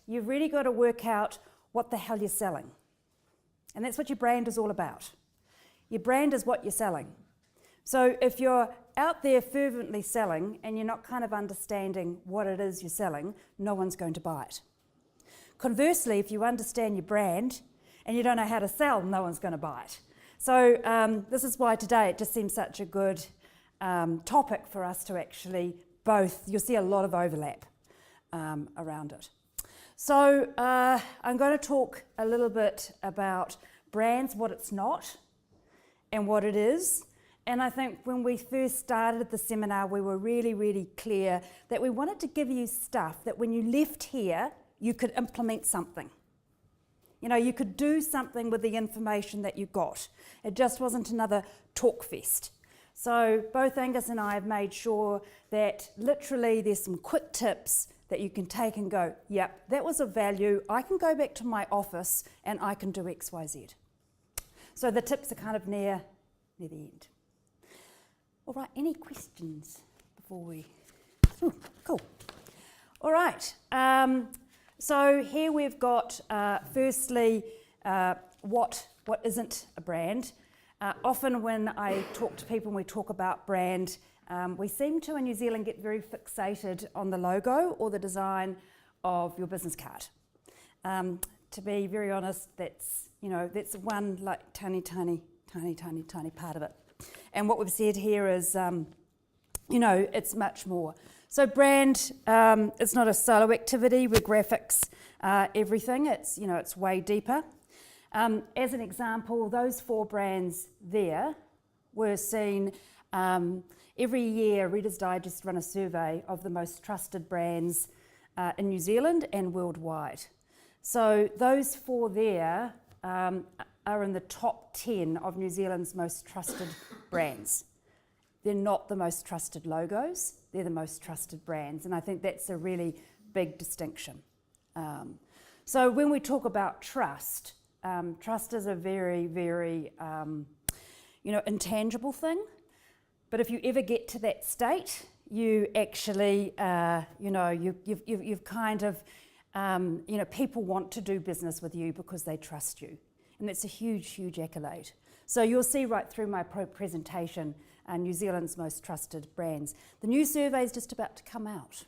you've really got to work out what the hell you're selling. And that's what your brand is all about. Your brand is what you're selling. So if you're out there fervently selling and you're not kind of understanding what it is you're selling, no one's going to buy it. Conversely, if you understand your brand and you don't know how to sell, no one's going to buy it. So this is why today it just seems such a good topic for us to actually both, you'll see a lot of overlap around it. So I'm going to talk a little bit about brands, what it's not and what it is. And I think when we first started the seminar, we were really, really clear that we wanted to give you stuff that when you left here, you could implement something. You know, you could do something with the information that you got. It just wasn't another talk fest. So both Angus and I have made sure that literally there's some quick tips that you can take and go, yep, that was of value. I can go back to my office and I can do X, Y, Z. So the tips are kind of near the end. All right, any questions before we... Ooh, cool. All right, so here we've got, firstly, what isn't a brand. Often when I talk to people and we talk about brand, we seem to in New Zealand get very fixated on the logo or the design of your business card. To be very honest, that's one like tiny part of it. And what we've said here is, it's much more. So brand, it's not a solo activity with graphics, everything. It's way deeper. As an example, those 4 brands there were seen every year. Reader's Digest run a survey of the most trusted brands in New Zealand and worldwide. So those 4 there are in the top 10 of New Zealand's most trusted brands. They're not the most trusted logos, they're the most trusted brands, and I think that's a really big distinction. So when we talk about trust, trust is a very, very intangible thing, but if you ever get to that state, you actually, you've kind of, people want to do business with you because they trust you. And that's a huge, huge accolade. So you'll see right through my presentation, New Zealand's most trusted brands. The new survey is just about to come out.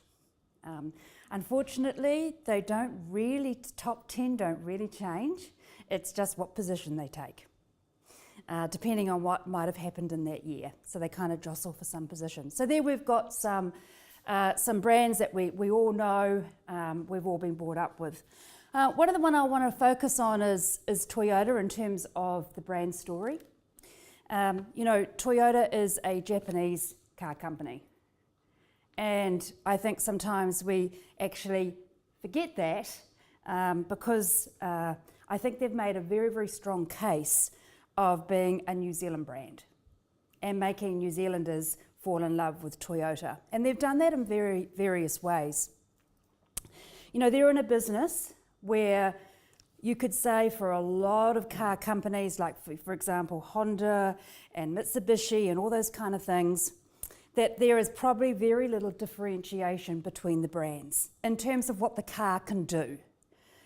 Unfortunately, top 10 don't really change. It's just what position they take, depending on what might have happened in that year. So they kind of jostle for some position. So there we've got some brands that we all know, we've all been brought up with. One of the one I want to focus on is Toyota in terms of the brand story. Toyota is a Japanese car company. And I think sometimes we actually forget that because I think they've made a very, very strong case of being a New Zealand brand and making New Zealanders fall in love with Toyota. And they've done that in very various ways. They're in a business where you could say for a lot of car companies, like for example, Honda and Mitsubishi and all those kind of things, that there is probably very little differentiation between the brands in terms of what the car can do.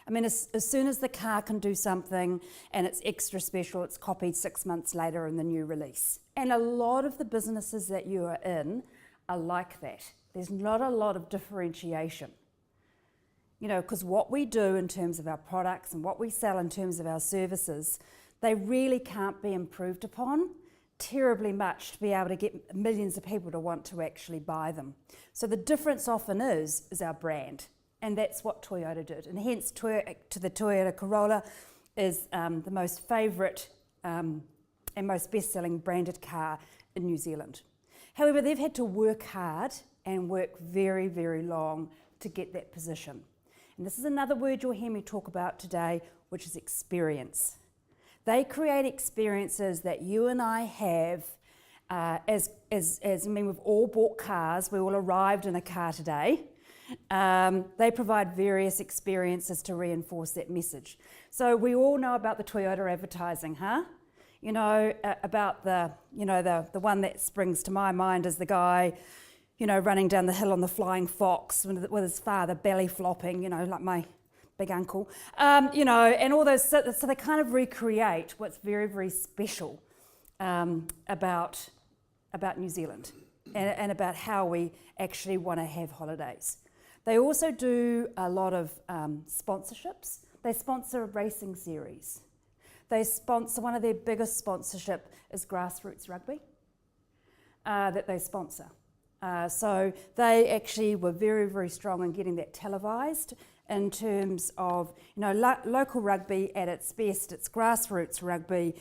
I mean, as soon as the car can do something and it's extra special, it's copied 6 months later in the new release. And a lot of the businesses that you are in are like that. There's not a lot of differentiation. Because what we do in terms of our products and what we sell in terms of our services, they really can't be improved upon terribly much to be able to get millions of people to want to actually buy them. So the difference often is our brand. And that's what Toyota did. And hence to the Toyota Corolla is the most favourite and most best-selling branded car in New Zealand. However, they've had to work hard and work very, very long to get that position. And this is another word you'll hear me talk about today, which is experience. They create experiences that you and I have we've all bought cars, we all arrived in a car today. They provide various experiences to reinforce that message. So we all know about the Toyota advertising, huh? About the one that springs to my mind is the guy, running down the hill on the flying fox with his father belly flopping, like my big uncle, and all those, so they kind of recreate what's very, very special about New Zealand and about how we actually want to have holidays. They also do a lot of sponsorships. They sponsor a racing series. They sponsor, one of their biggest sponsorship is grassroots rugby that they sponsor. So they actually were very, very strong in getting that televised in terms of, local rugby at its best. It's grassroots rugby.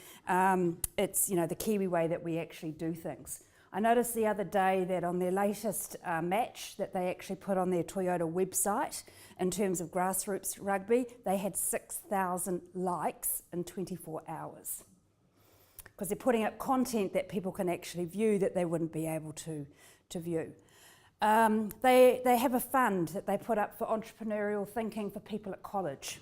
It's, the Kiwi way that we actually do things. I noticed the other day that on their latest match that they actually put on their Toyota website in terms of grassroots rugby, they had 6,000 likes in 24 hours. Because they're putting up content that people can actually view that they wouldn't be able to view. They have a fund that they put up for entrepreneurial thinking for people at college.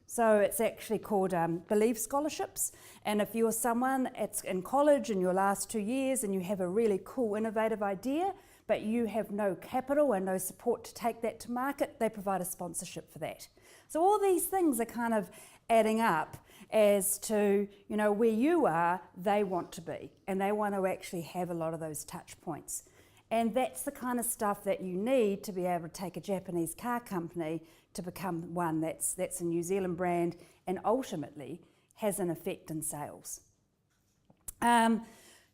So it's actually called Believe Scholarships. And if you're someone that's in college in your last 2 years and you have a really cool, innovative idea, but you have no capital and no support to take that to market, they provide a sponsorship for that. So all these things are kind of adding up as to, where you are, they want to be. And they want to actually have a lot of those touch points. And that's the kind of stuff that you need to be able to take a Japanese car company to become one that's a New Zealand brand and ultimately has an effect in sales.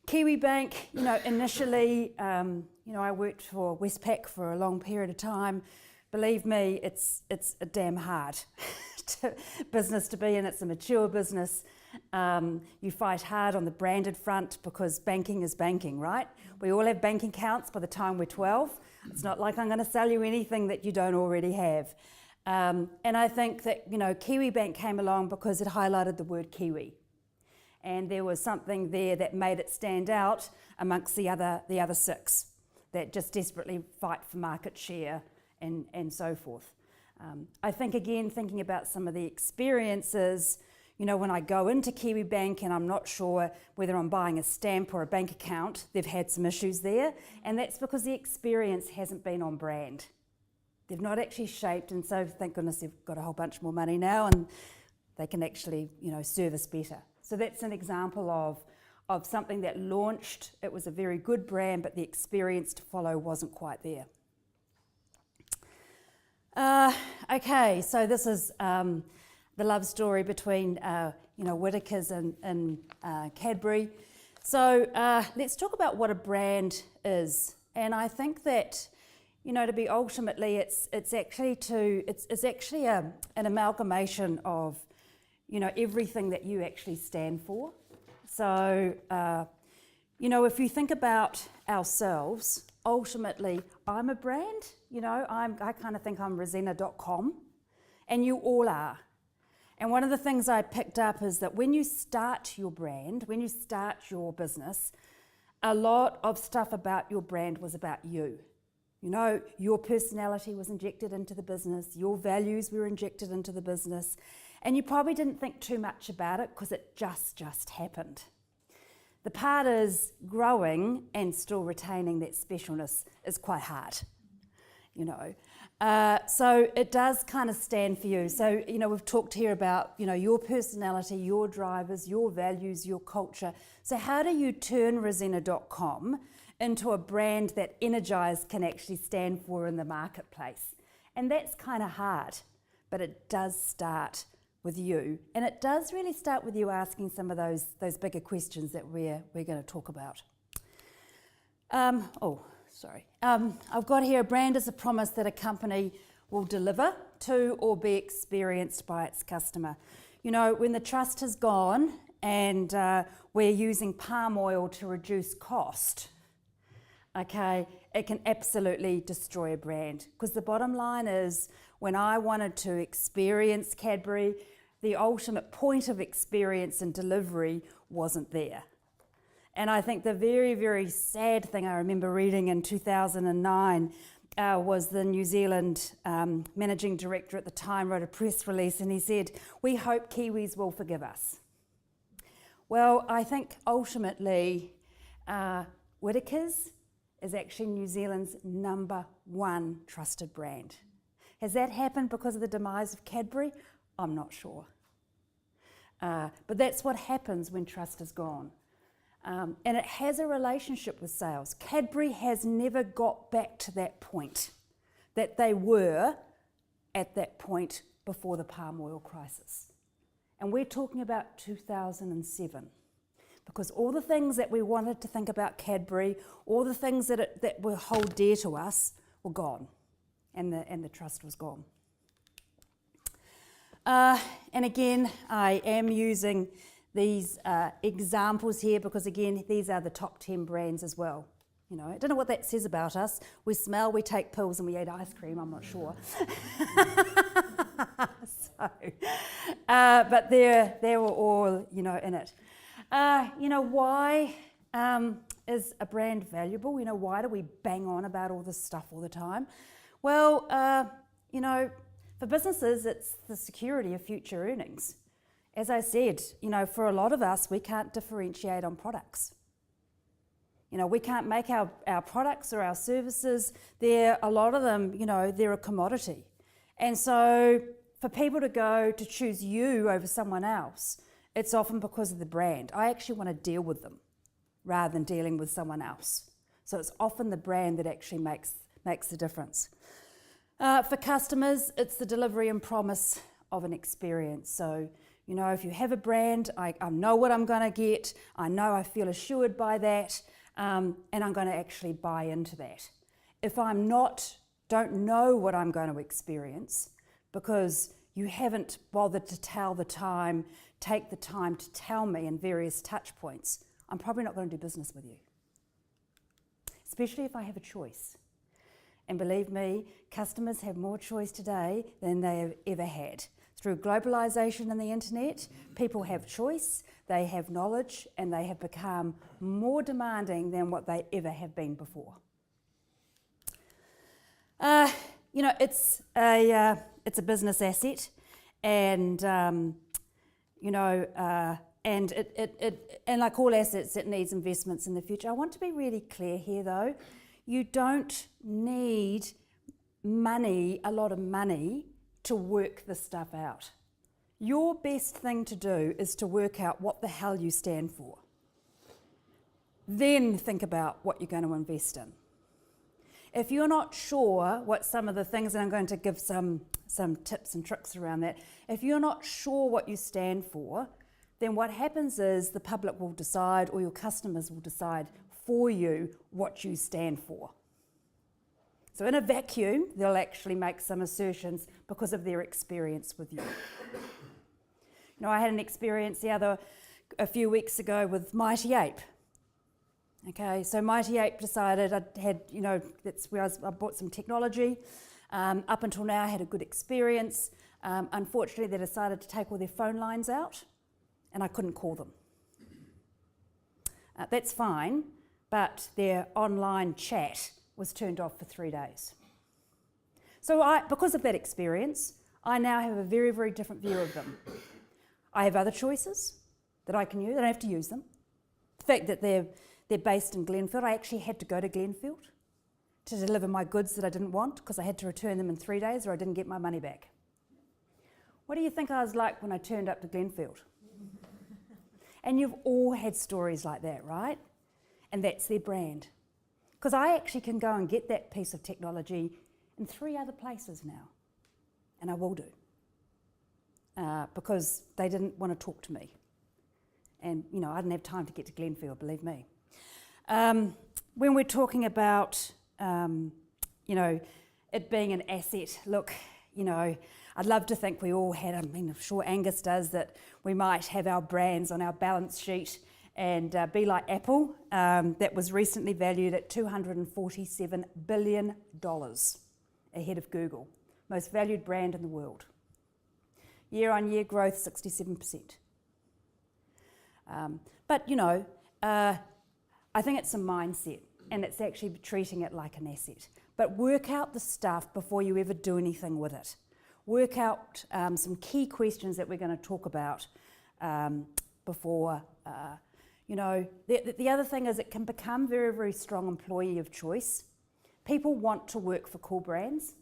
Kiwi Bank, initially, I worked for Westpac for a long period of time. Believe me, it's a damn hard business to be in. It's a mature business. You fight hard on the branded front because banking is banking, right? We all have bank accounts by the time we're 12. It's not like I'm going to sell you anything that you don't already have. And I think that, Kiwi Bank came along because it highlighted the word Kiwi. And there was something there that made it stand out amongst the other six that just desperately fight for market share and so forth. I think, again, thinking about some of the experiences, when I go into Kiwi Bank and I'm not sure whether I'm buying a stamp or a bank account, they've had some issues there. And that's because the experience hasn't been on brand. They've not actually shaped, and so thank goodness they've got a whole bunch more money now and they can actually, serve us better. So that's an example of something that launched. It was a very good brand, but the experience to follow wasn't quite there. Okay, so this is the love story between Whittaker's and Cadbury. So let's talk about what a brand is. And I think that, to be ultimately, it's actually an amalgamation of, everything that you actually stand for. So, if you think about ourselves, ultimately, I'm a brand. I kind of think I'm Rosena.com, and you all are. And one of the things I picked up is that when you start your brand, when you start your business, a lot of stuff about your brand was about you. Your personality was injected into the business, your values were injected into the business, and you probably didn't think too much about it because it just happened. The part is growing and still retaining that specialness is quite hard, So it does kind of stand for you. So, we've talked here about, your personality, your drivers, your values, your culture. So how do you turn Rosena.com into a brand that Energise can actually stand for in the marketplace? And that's kind of hard, but it does start with you. And it does really start with you asking some of those bigger questions that we're going to talk about. I've got here, a brand is a promise that a company will deliver to or be experienced by its customer. When the trust has gone and we're using palm oil to reduce cost, okay, it can absolutely destroy a brand. Because the bottom line is, when I wanted to experience Cadbury, the ultimate point of experience and delivery wasn't there. And I think the very, very sad thing I remember reading in 2009 was the New Zealand managing director at the time wrote a press release and he said, "We hope Kiwis will forgive us." Well, I think ultimately Whittaker's is actually New Zealand's #1 trusted brand. Has that happened because of the demise of Cadbury? I'm not sure. But that's what happens when trust is gone. And it has a relationship with sales. Cadbury has never got back to that point that they were at that point before the palm oil crisis. And we're talking about 2007. Because all the things that we wanted to think about Cadbury, all the things that were hold dear to us were gone. And the trust was gone. And again, I am using these examples here because, again, these are the top 10 brands as well. You know, I don't know what that says about us. We smell, we take pills, and we eat ice cream. I'm not sure. But they were all, you know, in it. You know, why is a brand valuable? You know, why do we bang on about all this stuff all the time? Well, you know, for businesses, it's the security of future earnings. As I said, you know, for a lot of us, we can't differentiate on products. You know, we can't make our products or our services, a lot of them, you know, they're a commodity. And so for people to go to choose you over someone else, it's often because of the brand. I actually want to deal with them rather than dealing with someone else. So it's often the brand that actually makes the difference. For customers, it's the delivery and promise of an experience. So, you know, if you have a brand, I know what I'm going to get. I know I feel assured by that, and I'm going to actually buy into that. If don't know what I'm going to experience because you haven't bothered to take the time to tell me in various touch points, I'm probably not going to do business with you. Especially if I have a choice. And believe me, customers have more choice today than they have ever had. Through globalisation and the internet, people have choice, they have knowledge, and they have become more demanding than what they ever have been before. You know, it's a business asset, and you know, and and like all assets, it needs investments in the future. I want to be really clear here, though. You don't need a lot of money, to work this stuff out. Your best thing to do is to work out what the hell you stand for. Then think about what you're going to invest in. If you're not sure what some of the things, and I'm going to give some tips and tricks around that, if you're not sure what you stand for, then what happens is the public will decide, or your customers will decide for you what you stand for. So in a vacuum, they'll actually make some assertions because of their experience with you. You know, I had an experience a few weeks ago with Mighty Ape. Okay, so Mighty Ape decided that's where I bought some technology. Up until now, I had a good experience. Unfortunately, they decided to take all their phone lines out, and I couldn't call them. That's fine, but their online chat was turned off for 3 days. So because of that experience, I now have a very, very different view of them. I have other choices that I can use. I don't have to use them. The fact that they're based in Glenfield, I actually had to go to Glenfield to deliver my goods that I didn't want because I had to return them in 3 days or I didn't get my money back. What do you think I was like when I turned up to Glenfield? And you've all had stories like that, right? And that's their brand. Because I actually can go and get that piece of technology in 3 other places now. And I will do. Because they didn't want to talk to me. And, you know, I didn't have time to get to Glenfield, believe me. When we're talking about, you know, it being an asset, look, you know, I'd love to think we all had, I'm sure Angus does, that we might have our brands on our balance sheet and be like Apple, that was recently valued at $247 billion ahead of Google, most valued brand in the world. Year-on-year growth, 67%. But, you know, I think it's a mindset, and it's actually treating it like an asset. But work out the stuff before you ever do anything with it. Work out some key questions that we're going to talk about before. You know, the other thing is it can become very, very strong employee of choice. People want to work for cool brands.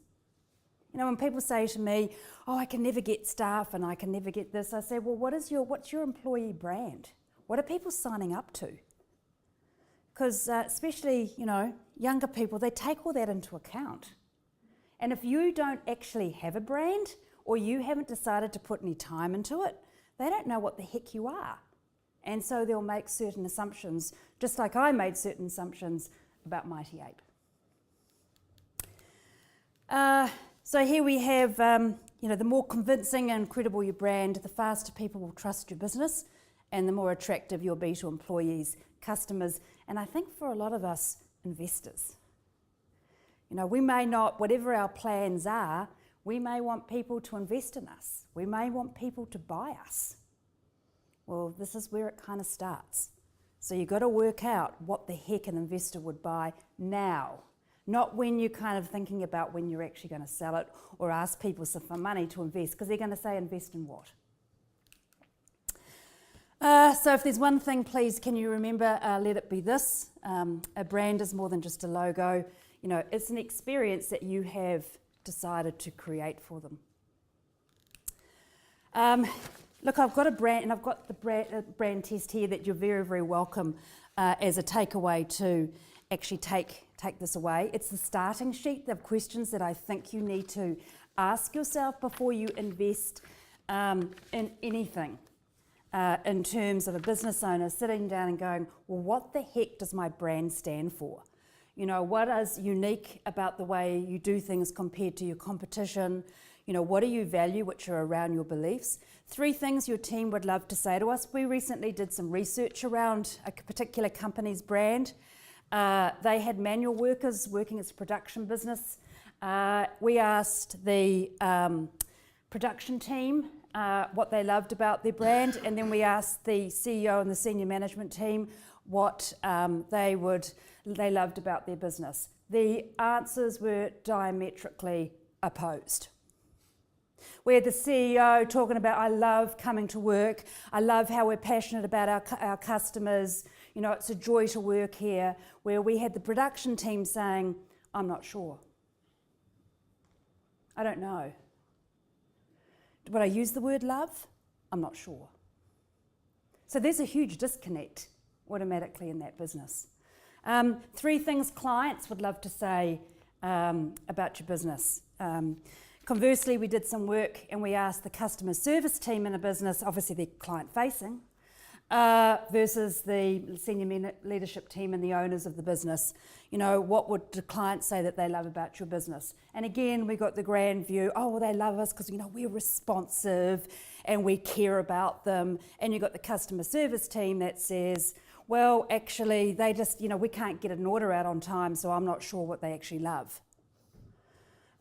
You know, when people say to me, oh, I can never get staff and I can never get this, I say, well, what's your employee brand? What are people signing up to? Because especially, you know, younger people, they take all that into account. And if you don't actually have a brand or you haven't decided to put any time into it, they don't know what the heck you are. And so they'll make certain assumptions, just like I made certain assumptions about Mighty Ape. So here we have, you know, the more convincing and credible your brand, the faster people will trust your business and the more attractive you'll be to employees, customers, and I think for a lot of us, investors. You know, we may not, whatever our plans are, we may want people to invest in us. We may want people to buy us. Well, this is where it kind of starts. So you've got to work out what the heck an investor would buy now, not when you're kind of thinking about when you're actually going to sell it or ask people for money to invest, because they're going to say invest in what? So if there's one thing, please, can you remember, let it be this. A brand is more than just a logo. You know, it's an experience that you have decided to create for them. Look, I've got a brand, and I've got the brand test here that you're very, very welcome as a takeaway to actually take this away. It's the starting sheet of questions that I think you need to ask yourself before you invest in anything. In terms of a business owner sitting down and going, well, what the heck does my brand stand for? You know, what is unique about the way you do things compared to your competition? You know, what do you value which are around your beliefs? 3 things your team would love to say to us. We recently did some research around a particular company's brand. They had manual workers working as a production business. We asked the production team what they loved about their brand, and then we asked the CEO and the senior management team what they loved about their business. The answers were diametrically opposed. We had the CEO talking about, I love coming to work, I love how we're passionate about our customers, you know, it's a joy to work here, where we had the production team saying, I'm not sure. I don't know. Would I use the word love? I'm not sure. So there's a huge disconnect automatically in that business. 3 things clients would love to say about your business. Conversely, we did some work and we asked the customer service team in a business, obviously they're client-facing, versus the senior leadership team and the owners of the business. You know, what would the clients say that they love about your business? And again, we got the grand view, oh, well, they love us because, you know, we're responsive and we care about them. And you got the customer service team that says, well, actually, they just, you know, we can't get an order out on time, so I'm not sure what they actually love.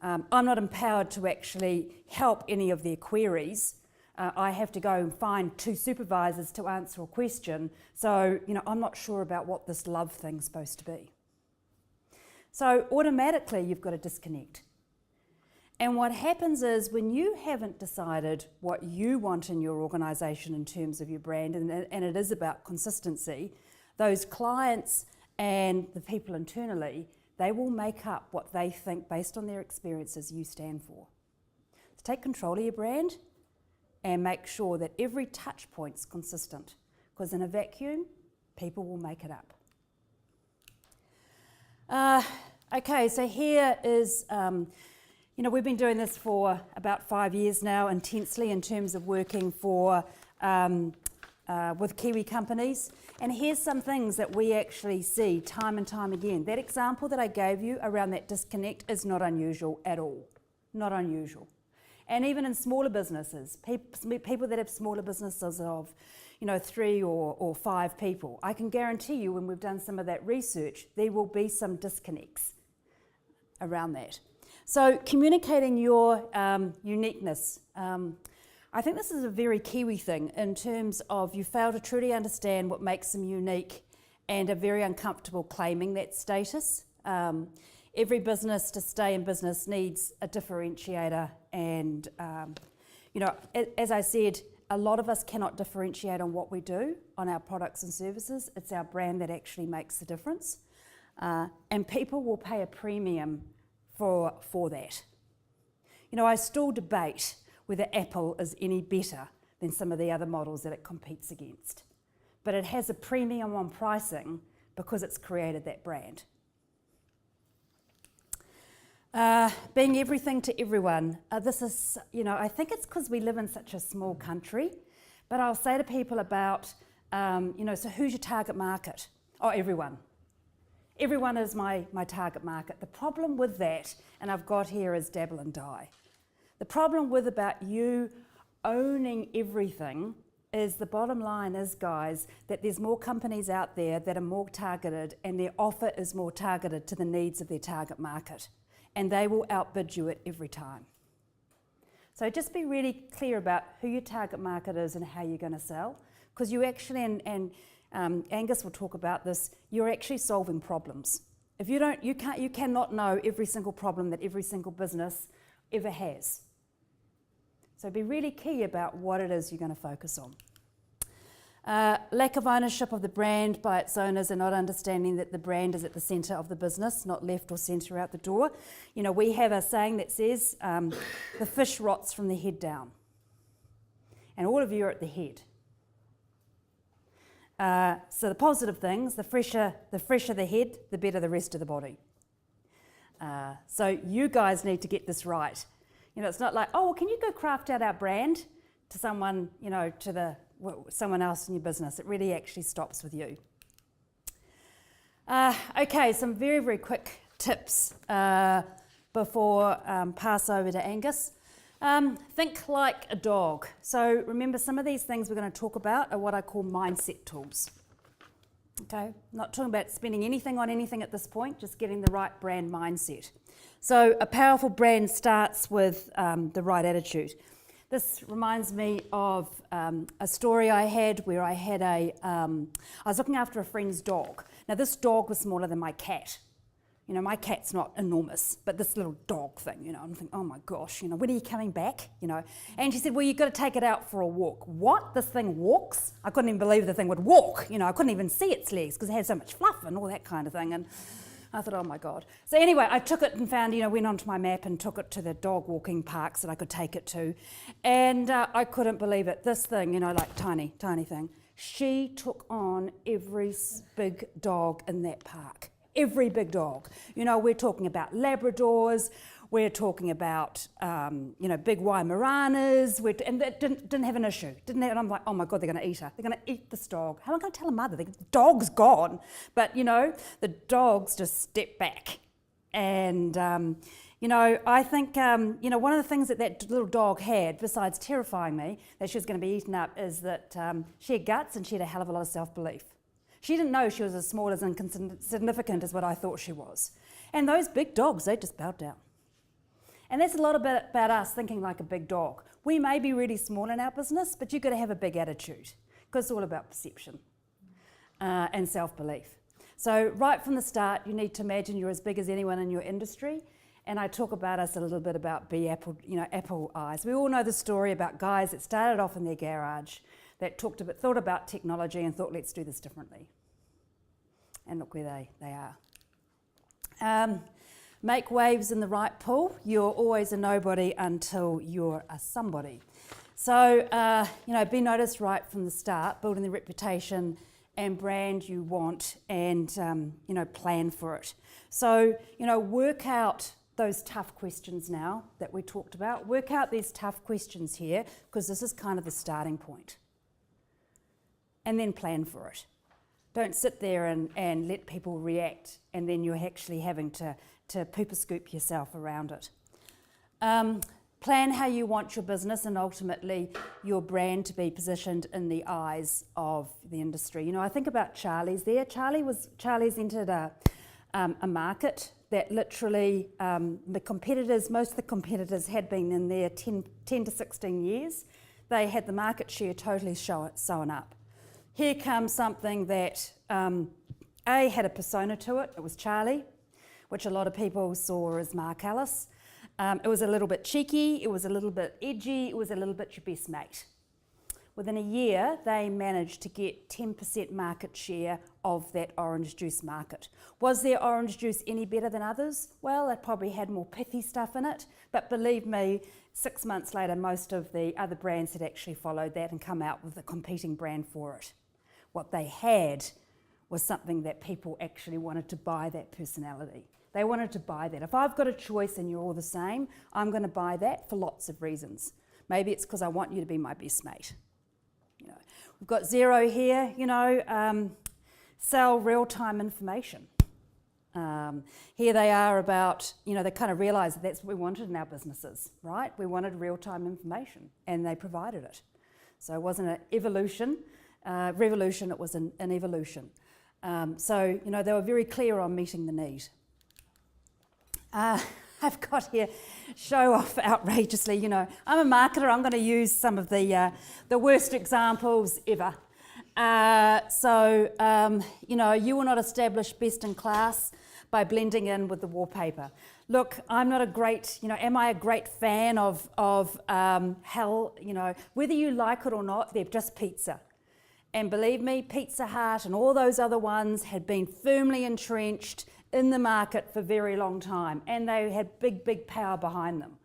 I'm not empowered to actually help any of their queries. I have to go and find 2 supervisors to answer a question. So, you know, I'm not sure about what this love thing's supposed to be. So automatically you've got a disconnect. And what happens is when you haven't decided what you want in your organisation in terms of your brand, and it is about consistency, those clients and the people internally, they will make up what they think based on their experiences you stand for. So take control of your brand and make sure that every touch point's consistent, because in a vacuum, people will make it up. Okay, so here is, you know, we've been doing this for about 5 years now intensely in terms of working for with Kiwi companies. And here's some things that we actually see time and time again. That example that I gave you around that disconnect is not unusual at all. Not unusual. And even in smaller businesses, people that have smaller businesses of, you know, 3 or 5 people, I can guarantee you when we've done some of that research, there will be some disconnects around that. So communicating your uniqueness. I think this is a very Kiwi thing in terms of you fail to truly understand what makes them unique and are very uncomfortable claiming that status. Every business to stay in business needs a differentiator, and you know, as I said, a lot of us cannot differentiate on what we do on our products and services. It's our brand that actually makes the difference, and people will pay a premium for that. I still debate whether Apple is any better than some of the other models that it competes against. But it has a premium on pricing because it's created that brand. Being everything to everyone. This is, I think it's because we live in such a small country, but I'll say to people about, so who's your target market? Oh, everyone. Everyone is my target market. The problem with that, and I've got here, is dabble and die. The problem with about you owning everything is the bottom line is, guys, that there's more companies out there that are more targeted and their offer is more targeted to the needs of their target market. And they will outbid you at every time. So just be really clear about who your target market is and how you're going to sell. Because you actually, and Angus will talk about this, you're actually solving problems. If you cannot know every single problem that every single business ever has. So be really key about what it is you're going to focus on. Lack of ownership of the brand by its owners and not understanding that the brand is at the centre of the business, not left or centre out the door. We have a saying that says, the fish rots from the head down. And all of you are at the head. So the positive things, the fresher the head, the better the rest of the body. So you guys need to get this right. It's not like, oh, well, can you go craft out our brand to someone, someone else in your business. It really actually stops with you. Okay, some very, very quick tips before pass over to Angus. Think like a dog. So remember, some of these things we're going to talk about are what I call mindset tools. Okay, not talking about spending anything on anything at this point, just getting the right brand mindset. So a powerful brand starts with the right attitude. This reminds me of a story I had where I was looking after a friend's dog. Now this dog was smaller than my cat. My cat's not enormous, but this little dog thing, I'm thinking, oh my gosh, when are you coming back? And she said, well, you've got to take it out for a walk. What? This thing walks? I couldn't even believe the thing would walk. I couldn't even see its legs because it had so much fluff and all that kind of thing. And I thought, oh my God. So anyway, I took it and found, went onto my map and took it to the dog walking parks that I could take it to. And I couldn't believe it. This thing, like tiny, tiny thing. She took on every big dog in that park. Every big dog. We're talking about Labradors. We're talking about, big Weimaraners. And that didn't have an issue. And I'm like, oh my God, they're going to eat her. They're going to eat this dog. How am I going to tell a mother? The dog's gone. But, the dogs just step back. And, I think, one of the things that little dog had, besides terrifying me, that she was going to be eaten up, is that she had guts and she had a hell of a lot of self-belief. She didn't know she was as small, as insignificant as what I thought she was. And those big dogs, they just bowed down. And that's a lot about us thinking like a big dog. We may be really small in our business, but you've got to have a big attitude because it's all about perception and self-belief. So right from the start, you need to imagine you're as big as anyone in your industry. And I talk about us a little bit about be Apple, Apple eyes. We all know the story about guys that started off in their garage that thought about technology and thought, let's do this differently. And look where they are. Make waves in the right pool. You're always a nobody until you're a somebody. So, be noticed right from the start, building the reputation and brand you want and, plan for it. So, work out those tough questions now that we talked about. Work out these tough questions here because this is kind of the starting point. And then plan for it. Don't sit there and let people react and then you're actually having to pooper scoop yourself around it. Plan how you want your business and ultimately your brand to be positioned in the eyes of the industry. I think about Charlie's there. Charlie's entered a market that literally most of the competitors had been in there 10 to 16 years. They had the market share totally sewn up. Here comes something that had a persona to it. It was Charlie, which a lot of people saw as Mark Ellis. It was a little bit cheeky, it was a little bit edgy, it was a little bit your best mate. within a year, they managed to get 10% market share of that orange juice market. Was their orange juice any better than others? Well, it probably had more pithy stuff in it, but believe me, 6 months later, most of the other brands had actually followed that and come out with a competing brand for it. What they had was something that people actually wanted to buy, that personality. They wanted to buy that. If I've got a choice and you're all the same, I'm going to buy that for lots of reasons. Maybe it's because I want you to be my best mate. We've got Xero here, sell real-time information. Here they are about, they kind of realised that that's what we wanted in our businesses, right? We wanted real-time information, and they provided it. So it wasn't an revolution, it was an evolution. So they were very clear on meeting the need. I've got here, show off outrageously, I'm a marketer, I'm going to use some of the worst examples ever. You will not establish best in class by blending in with the wallpaper. Look, I'm not a great, am I a great fan of hell? Whether you like it or not, they're just pizza. And believe me, Pizza Hut and all those other ones had been firmly entrenched in the market for a very long time, and they had big power behind them.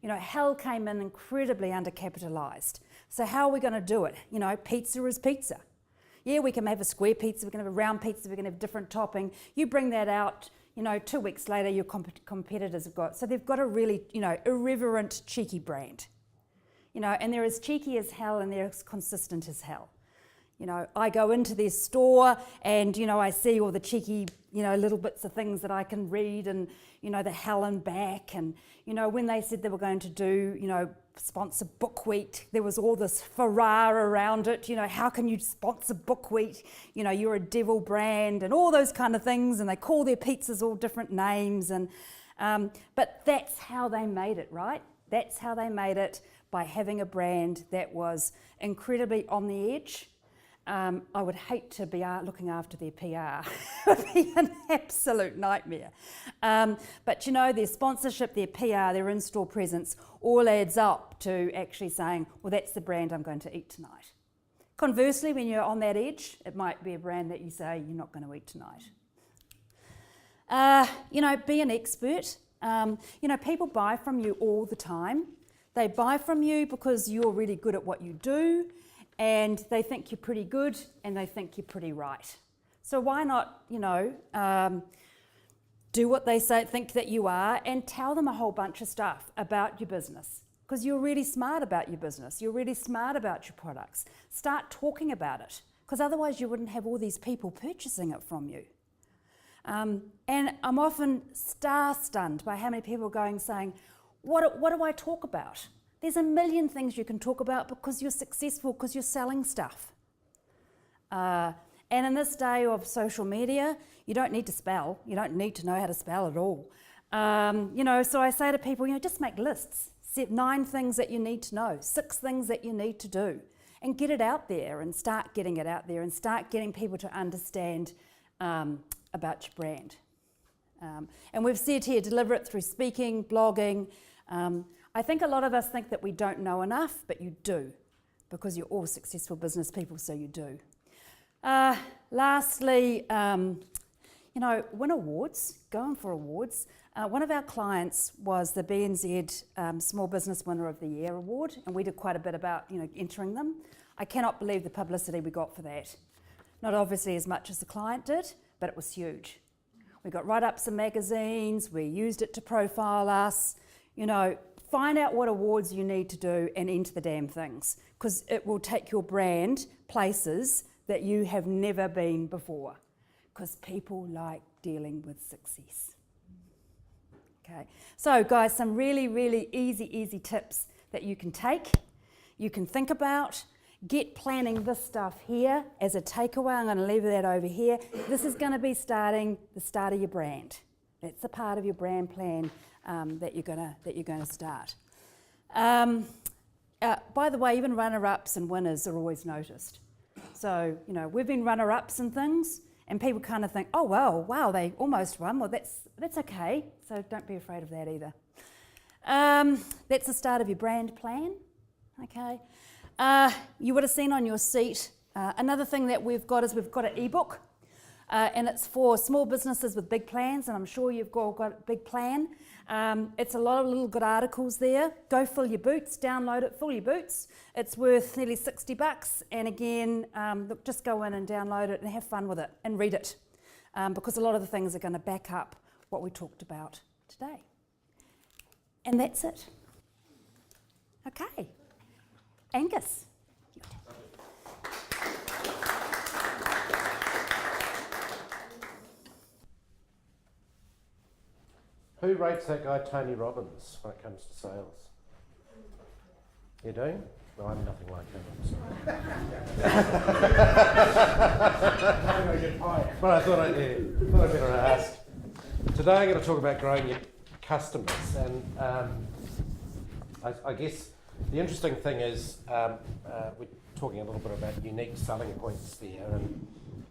Hell came in incredibly undercapitalised. So how are we going to do it? Pizza is pizza. Yeah, we can have a square pizza, we can have a round pizza, we can have different topping. You bring that out, 2 weeks later, your competitors have got. So they've got a really, irreverent, cheeky brand. And they're as cheeky as hell and they're as consistent as hell. I go into their store and, I see all the cheeky, little bits of things that I can read and, the hell and back. And, when they said they were going to do, sponsor Buckwheat, there was all this furore around it. How can you sponsor Buckwheat? You're a devil brand and all those kind of things. And they call their pizzas all different names. And but that's how they made it, right? That's how they made it, by having a brand that was incredibly on the edge. I would hate to be looking after their PR. It would be an absolute nightmare. But their sponsorship, their PR, their in-store presence all adds up to actually saying, well, that's the brand I'm going to eat tonight. Conversely, when you're on that edge, it might be a brand that you say you're not going to eat tonight. Be an expert. People buy from you all the time. They buy from you because you're really good at what you do, and they think you're pretty good and they think you're pretty right. So why not, do what they think that you are, and tell them a whole bunch of stuff about your business, because you're really smart about your business. You're really smart about your products. Start talking about it, because otherwise you wouldn't have all these people purchasing it from you. And I'm often stunned by how many people are saying, what do I talk about? There's a million things you can talk about because you're successful, because you're selling stuff. And in this day of social media, you don't need to spell. You don't need to know how to spell at all. So I say to people, just make lists. Set 9 things that you need to know, 6 things that you need to do, and get it out there and start getting it out there and start getting people to understand about your brand. And we've said here, deliver it through speaking, blogging. I think a lot of us think that we don't know enough, but you do, because you're all successful business people, so you do. Lastly, win awards, going for awards. One of our clients was the BNZ Small Business Winner of the Year award, and we did quite a bit about entering them. I cannot believe the publicity we got for that. Not obviously as much as the client did, but it was huge. We got write-ups in magazines, we used it to profile us. Find out what awards you need to do and enter the damn things, because it will take your brand places that you have never been before, because people like dealing with success. Okay, so guys, some really easy tips that you can take, you can think about. Get planning this stuff here as a takeaway. I'm going to leave that over here. This is going to be the start of your brand. That's a part of your brand plan that you're going to start. By the way, even runner-ups and winners are always noticed. So we've been runner-ups and things, and people kind of think, oh wow, they almost won. Well, that's okay. So don't be afraid of that either. That's the start of your brand plan. Okay. You would have seen on your seat, another thing that we've got is we've got an ebook, and it's for small businesses with big plans, and I'm sure you've all got a big plan. It's a lot of little good articles there. Go fill your boots, download it, fill your boots. It's worth nearly $60, and again, look, just go in and download it and have fun with it and read it, because a lot of the things are going to back up what we talked about today. And that's it. Okay. Angus. Who rates that guy Tony Robbins when it comes to sales? You do? No, I'm nothing like him, I'm sorry. Well, I thought I'd better ask. Today I'm going to talk about growing your customers, and I guess the interesting thing is we're talking a little bit about unique selling points there, and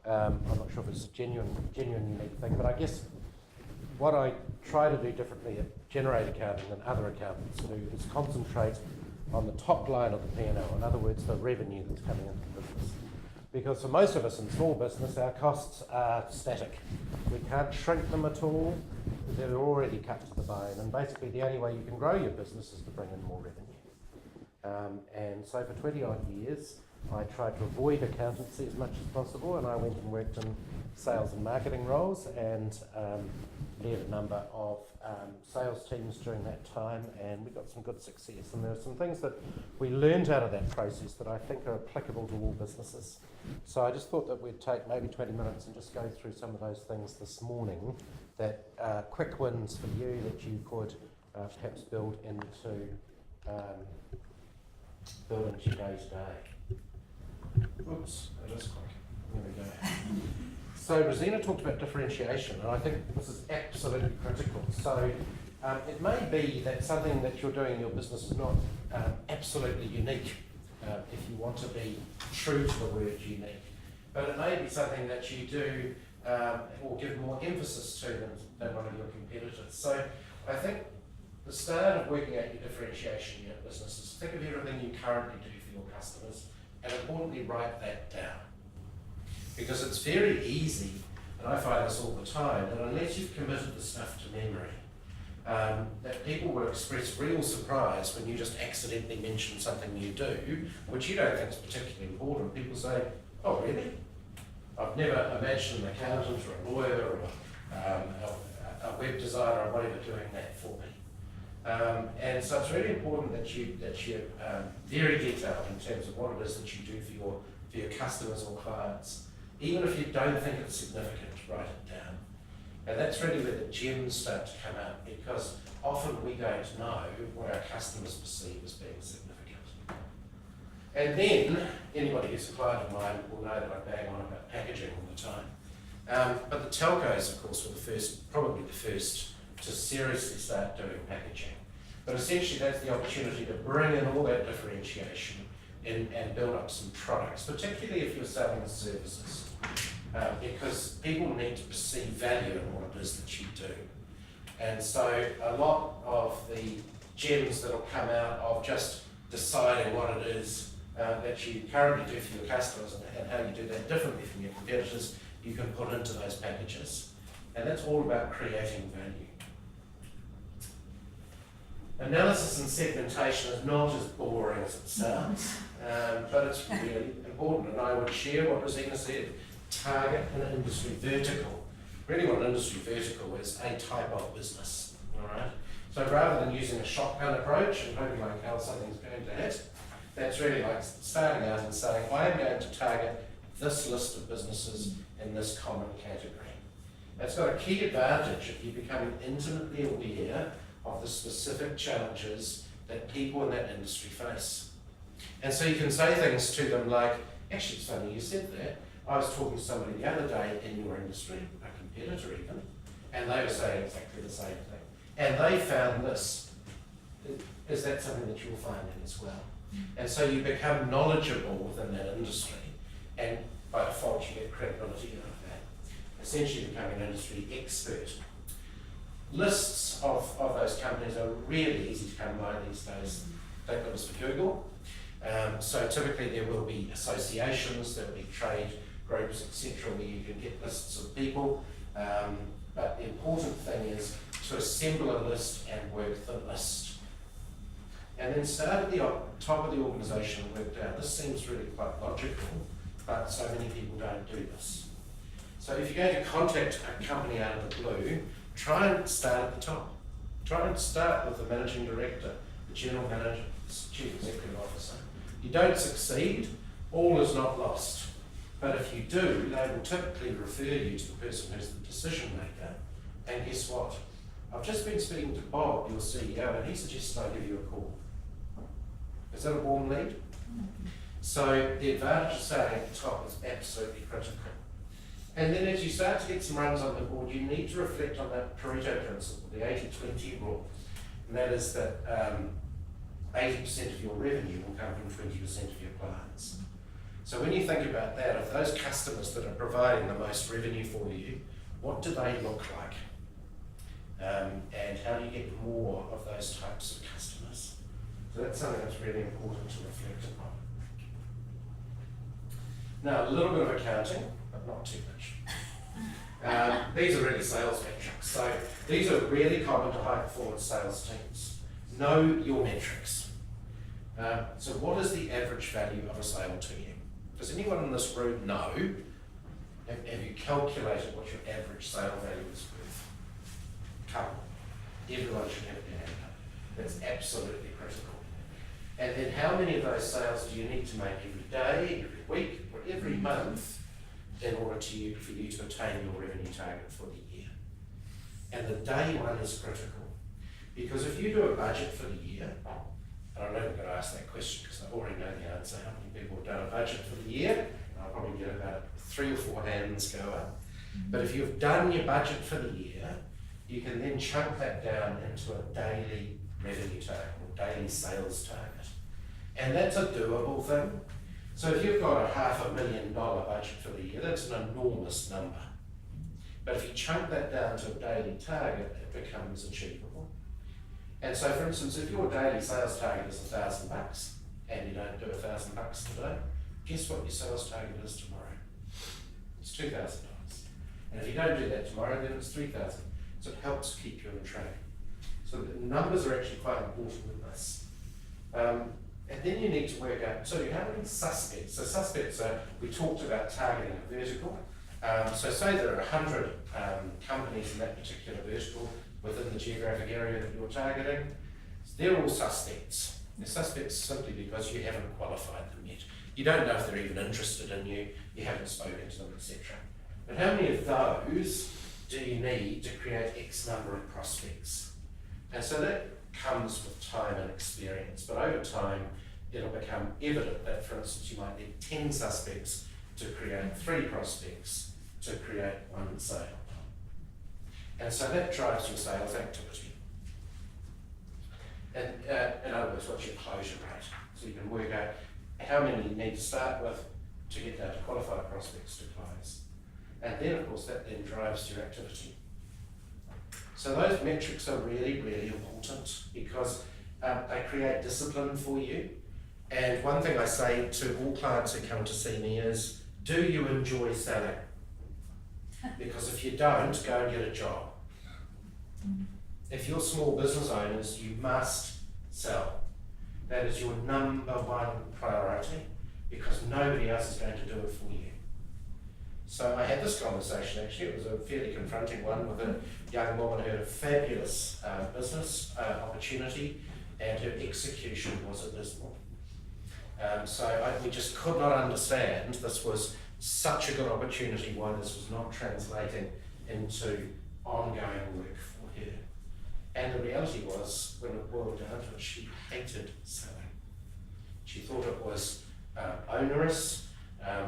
I'm not sure if it's a genuine unique thing, but I guess what I try to do differently at Generate Accounting than other accountants do is concentrate on the top line of the P&L, in other words, the revenue that's coming into the business. Because for most of us in small business, our costs are static. We can't shrink them at all. They're already cut to the bone, and basically the only way you can grow your business is to bring in more revenue. And so for 20 odd years, I tried to avoid accountancy as much as possible, and I went and worked in sales and marketing roles, and led a number of sales teams during that time, and we got some good success. And there are some things that we learned out of that process that I think are applicable to all businesses. So I just thought that we'd take maybe 20 minutes and just go through some of those things this morning, that quick wins for you that you could perhaps build into your day-to-day. Oops, that is quick. There we go. So Rosina talked about differentiation, and I think this is absolutely critical. So it may be that something that you're doing in your business is not absolutely unique, if you want to be true to the word unique. But it may be something that you do or give more emphasis to than one of your competitors. So I think the start of working out your differentiation in your business is think of everything you currently do for your customers, and importantly write that down. Because it's very easy, and I find this all the time, that unless you've committed the stuff to memory, that people will express real surprise when you just accidentally mention something you do, which you don't think is particularly important. People say, oh really? I've never imagined an accountant or a lawyer or a web designer or whatever doing that for me. And so it's really important that you're very detailed in terms of what it is that you do for your customers or clients. Even if you don't think it's significant, write it down. And that's really where the gems start to come out, because often we don't know what our customers perceive as being significant. And then, anybody who's a client of mine will know that I bang on about packaging all the time. But the telcos, of course, were probably the first to seriously start doing packaging. But essentially that's the opportunity to bring in all that differentiation and build up some products, particularly if you're selling services. Because people need to perceive value in what it is that you do. And so a lot of the gems that will come out of just deciding what it is that you currently do for your customers and how you do that differently from your competitors, you can put into those packages. And that's all about creating value. Analysis and segmentation is not as boring as it sounds, but it's really important. And I would share what Rosina said. Target an industry vertical. Really what an industry vertical is a type of business, all right? So rather than using a shotgun approach and hoping like how something's going to hit, that's really like starting out and saying, I am going to target this list of businesses in this common category. That's got a key advantage if you're becoming intimately aware of the specific challenges that people in that industry face. And so you can say things to them like, actually it's funny you said that. I was talking to somebody the other day in your industry, a competitor even, and they were saying exactly the same thing. And they found this. Is that something that you'll find in as well? And so you become knowledgeable within that industry, and by default you get credibility out of that. Essentially becoming an industry expert. Lists of those companies are really easy to come by these days. Take those for Google. So typically there will be associations, there will be trade groups, etc., where you can get lists of people. But the important thing is to assemble a list and work the list. And then start at the top of the organisation and work down. This seems really quite logical, but so many people don't do this. So if you're going to contact a company out of the blue, try and start at the top. Try and start with the managing director, the general manager, the chief executive officer. You don't succeed, all is not lost. But if you do, they will typically refer you to the person who's the decision maker. And guess what? I've just been speaking to Bob, your CEO, and he suggested I give you a call. Is that a warm lead? So the advantage of starting at the top is absolutely critical. And then as you start to get some runs on the board, you need to reflect on that Pareto principle, the 80-20 rule. And that is that 80% of your revenue will come from 20% of your clients. So when you think about that, of those customers that are providing the most revenue for you, what do they look like? And how do you get more of those types of customers? So that's something that's really important to reflect upon. Now, a little bit of accounting, but not too much. These are really sales metrics. So these are really common to high-performance sales teams. Know your metrics. So what is the average value of a sale to you? Does anyone in this room know? Have you calculated what your average sale value is worth? Couple. Everyone should have it down. That's absolutely critical. And then how many of those sales do you need to make every day, every week, or every month in order for you to attain your revenue target for the year? And the day one is critical. Because if you do a budget for the year, and I'm not even going to ask that question because I already know the answer, how many people have done a budget for the year? I'll probably get about 3 or 4 hands go up. But if you've done your budget for the year, you can then chunk that down into a daily revenue target or daily sales target. And that's a doable thing. So if you've got a $500,000 budget for the year, that's an enormous number. But if you chunk that down to a daily target, it becomes achievable. And so, for instance, if your daily sales target is $1,000 and you don't do $1,000 today, guess what your sales target is tomorrow? It's $2,000. And if you don't do that tomorrow, then it's $3,000. So it helps keep you on track. So the numbers are actually quite important in this. And then you need to work out, so how many suspects? So suspects are, we talked about targeting a vertical. So say there are 100 companies in that particular vertical within the geographic area that you're targeting. They're all suspects. They're suspects simply because you haven't qualified them yet. You don't know if they're even interested in you, you haven't spoken to them, etc. But how many of those do you need to create X number of prospects? And so that comes with time and experience, but over time it'll become evident that, for instance, you might need 10 suspects to create 3 prospects to create 1 sale. And so that drives your sales activity. And in other words, what's your closure rate? So you can work out how many you need to start with to get down to qualified prospects to close. And then, of course, that then drives your activity. So those metrics are really, really important because they create discipline for you. And one thing I say to all clients who come to see me is, do you enjoy selling? Because if you don't, go and get a job. If you're small business owners, you must sell. That is your number 1 priority because nobody else is going to do it for you. So I had this conversation actually, it was a fairly confronting one with a young woman who had a fabulous business opportunity and her execution was abysmal. We just could not understand this was such a good opportunity why this was not translating into ongoing work for her. And the reality was, when it boiled down to it, she hated selling. She thought it was onerous.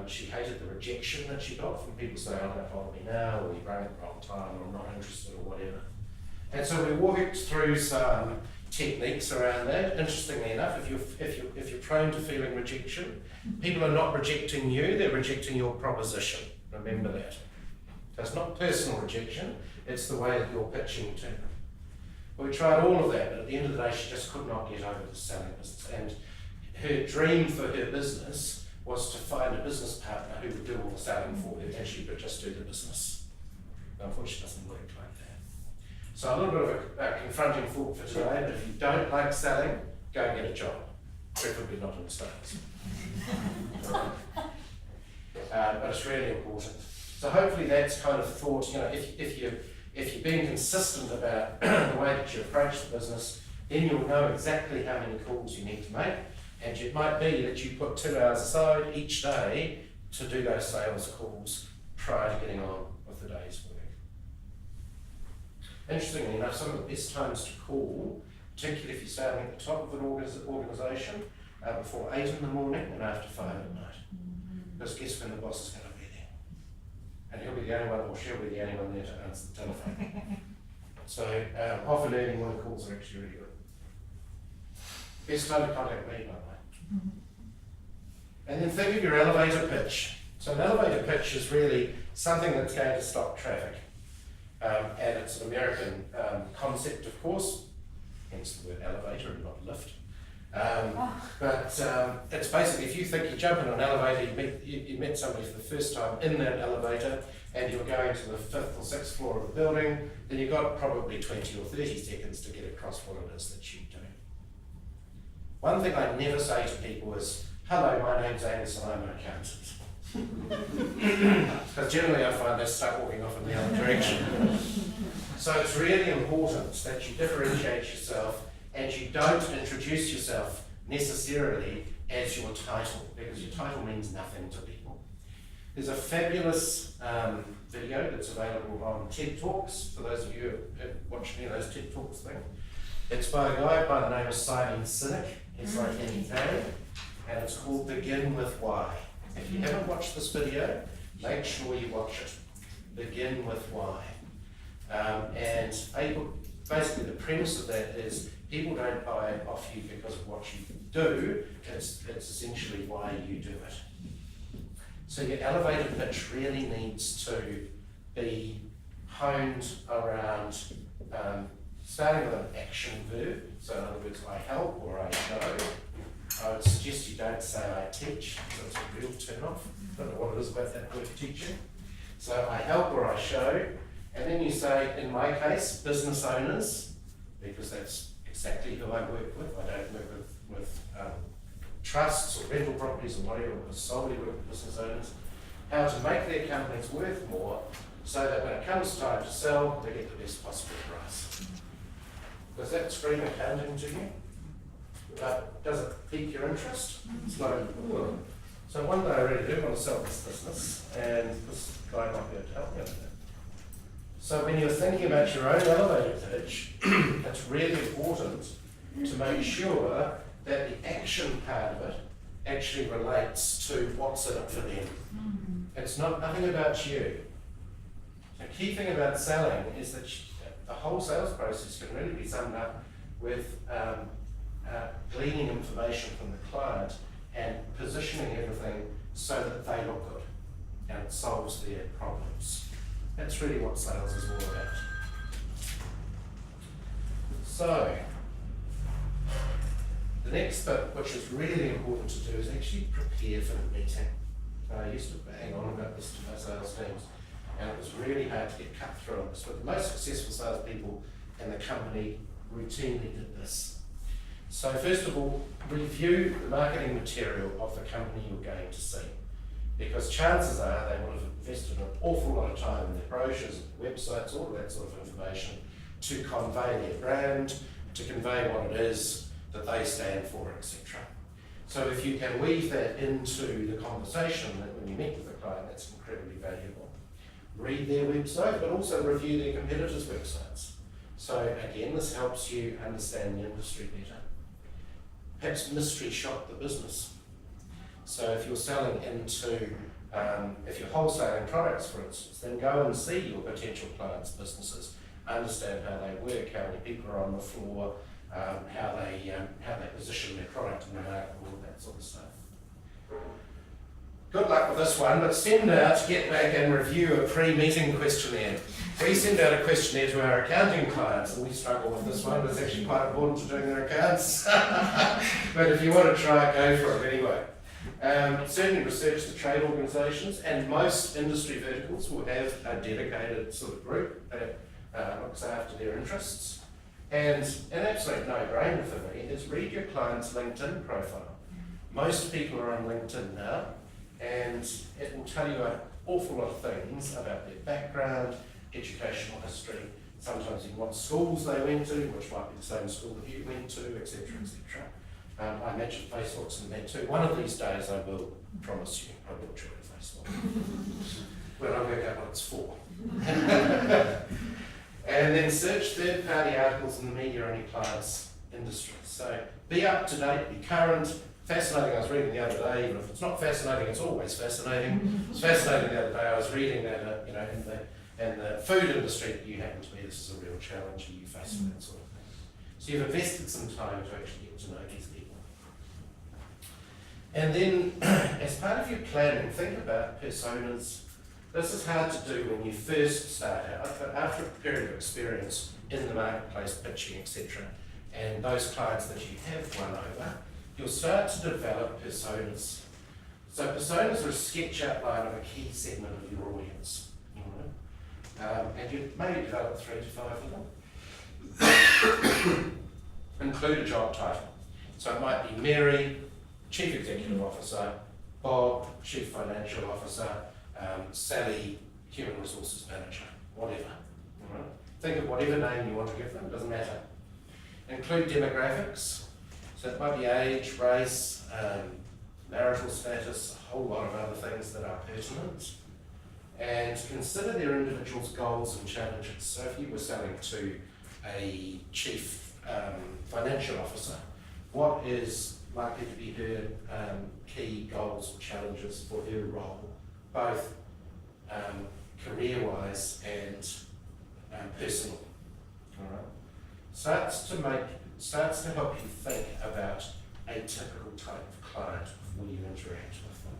She hated the rejection that she got from people saying, "Oh, don't bother me now," or "You rang at the wrong time," or "I'm not interested," or whatever. And so we worked through some techniques around that. Interestingly enough, if you're prone to feeling rejection, people are not rejecting you; they're rejecting your proposition. Remember that. So it's not personal rejection; it's the way that you're pitching to them. We tried all of that, but at the end of the day, she just could not get over the selling business. And her dream for her business was to find a business partner who would do all the selling for her and she would just do the business. Unfortunately, it doesn't work like that. So a little bit of a confronting thought for today, but if you don't like selling, go and get a job, preferably not in the States. But it's really important. So hopefully that's kind of thought, if you're being consistent about the way that you approach the business, then you'll know exactly how many calls you need to make. And it might be that you put 2 hours aside each day to do those sales calls prior to getting on with the day's work. Interestingly enough, some of the best times to call, particularly if you're starting at the top of an organisation, are before 8 in the morning and after 5 at night. Because guess when the boss is going to be there? And he'll be the only one, or she'll be the only one there to answer the telephone. So often early morning calls are actually really good. Best time to contact me, by the way. And then think of your elevator pitch. So an elevator pitch is really something that's going to stop traffic. And it's an American concept, of course, hence the word elevator and not lift. But it's basically, if you think you jump in an elevator, you met somebody for the first time in that elevator, and you're going to the 5th or 6th floor of the building, then you've got probably 20 or 30 seconds to get across what it is that you do. One thing I never say to people is, hello, my name's Angus and I'm an accountant. Because generally I find they start walking off in the other direction. So it's really important that you differentiate yourself and you don't introduce yourself necessarily as your title, because your title means nothing to people. There's a fabulous video that's available on TED Talks, for those of you who have watched any of those TED Talks things. It's by a guy by the name of Simon Sinek. It's like any name, and it's called Begin With Why. If you haven't watched this video, make sure you watch it. Begin with why. And basically the premise of that is people don't buy it off you because of what you do, it's essentially why you do it. So your elevator pitch really needs to be honed around starting with an action verb. So in other words, I help or I show. I would suggest you don't say I teach, so it's a real turn off. I don't know what it is about that word teaching. So I help or I show, and then you say, in my case, business owners, because that's exactly who I work with. I don't work with trusts or rental properties or whatever, I solely work with business owners. How to make their companies worth more so that when it comes time to sell, they get the best possible price. Does that scream accounting to you? Does it pique your interest? It's like, ooh. So one day I really do want to sell this business, and this guy might be able to help me with it. So when you're thinking about your own elevator pitch, it's really important to make sure that the action part of it actually relates to what's in it for them. It's nothing about you. The key thing about selling is that the whole sales process can really be summed up with gleaning information from the client and positioning everything so that they look good and it solves their problems. That's really what sales is all about. So, the next bit, which is really important to do, is actually prepare for the meeting. I used to bang on about this to my sales teams, and it was really hard to get cut through on this, but the most successful salespeople in the company routinely did this. So first of all, review the marketing material of the company you're going to see, because chances are they will have invested an awful lot of time in their brochures, websites, all of that sort of information to convey their brand, to convey what it is that they stand for, etc. So if you can weave that into the conversation that when you meet with the client, that's incredibly valuable. Read their website, but also review their competitors' websites. So again, this helps you understand the industry better. Perhaps mystery shop the business. So if you're selling into, if you're wholesaling products, for instance, then go and see your potential clients' businesses, understand how they work, how many people are on the floor, how they position their product in the market, all of that sort of stuff. Good luck with this one, but send out, get back and review a pre-meeting questionnaire. We send out a questionnaire to our accounting clients, and we struggle with this one, but it's actually quite important to doing their accounts. But if you want to try it, go for it anyway. Certainly research the trade organisations, and most industry verticals will have a dedicated sort of group that looks after their interests. And an absolute no-brainer for me is read your client's LinkedIn profile. Most people are on LinkedIn now, and it will tell you an awful lot of things about their background, educational history, sometimes even what schools they went to, which might be the same school that you went to, etc., etc. I imagine Facebook's in there too. One of these days I will promise you, I will join Facebook. When I work out what it's for. And then search third-party articles in the media on your client's industry. So be up to date, be current. Fascinating, I was reading the other day, even if it's not fascinating, it's always fascinating. It's fascinating the other day, I was reading that, in the food industry that you happen to be, this is a real challenge, are you facing that sort of thing? So you've invested some time to actually get to know these people. And then, as part of your planning, think about personas. This is hard to do when you first start out, but after a period of experience in the marketplace, pitching, etc., and those clients that you have won over, you'll start to develop personas. So personas are a sketch outline of a key segment of your audience. And you maybe develop 3 to 5 of them. Include a job title. So it might be Mary, Chief Executive Officer, Bob, Chief Financial Officer, Sally, Human Resources Manager, whatever. Think of whatever name you want to give them, doesn't matter. Include demographics. So it might be age, race, marital status, a whole lot of other things that are pertinent. And consider their individual's goals and challenges. So if you were selling to a chief financial officer, what is likely to be her key goals or challenges for her role, both career-wise and personal? All right. Starts to help you think about a typical type of client before you interact with them.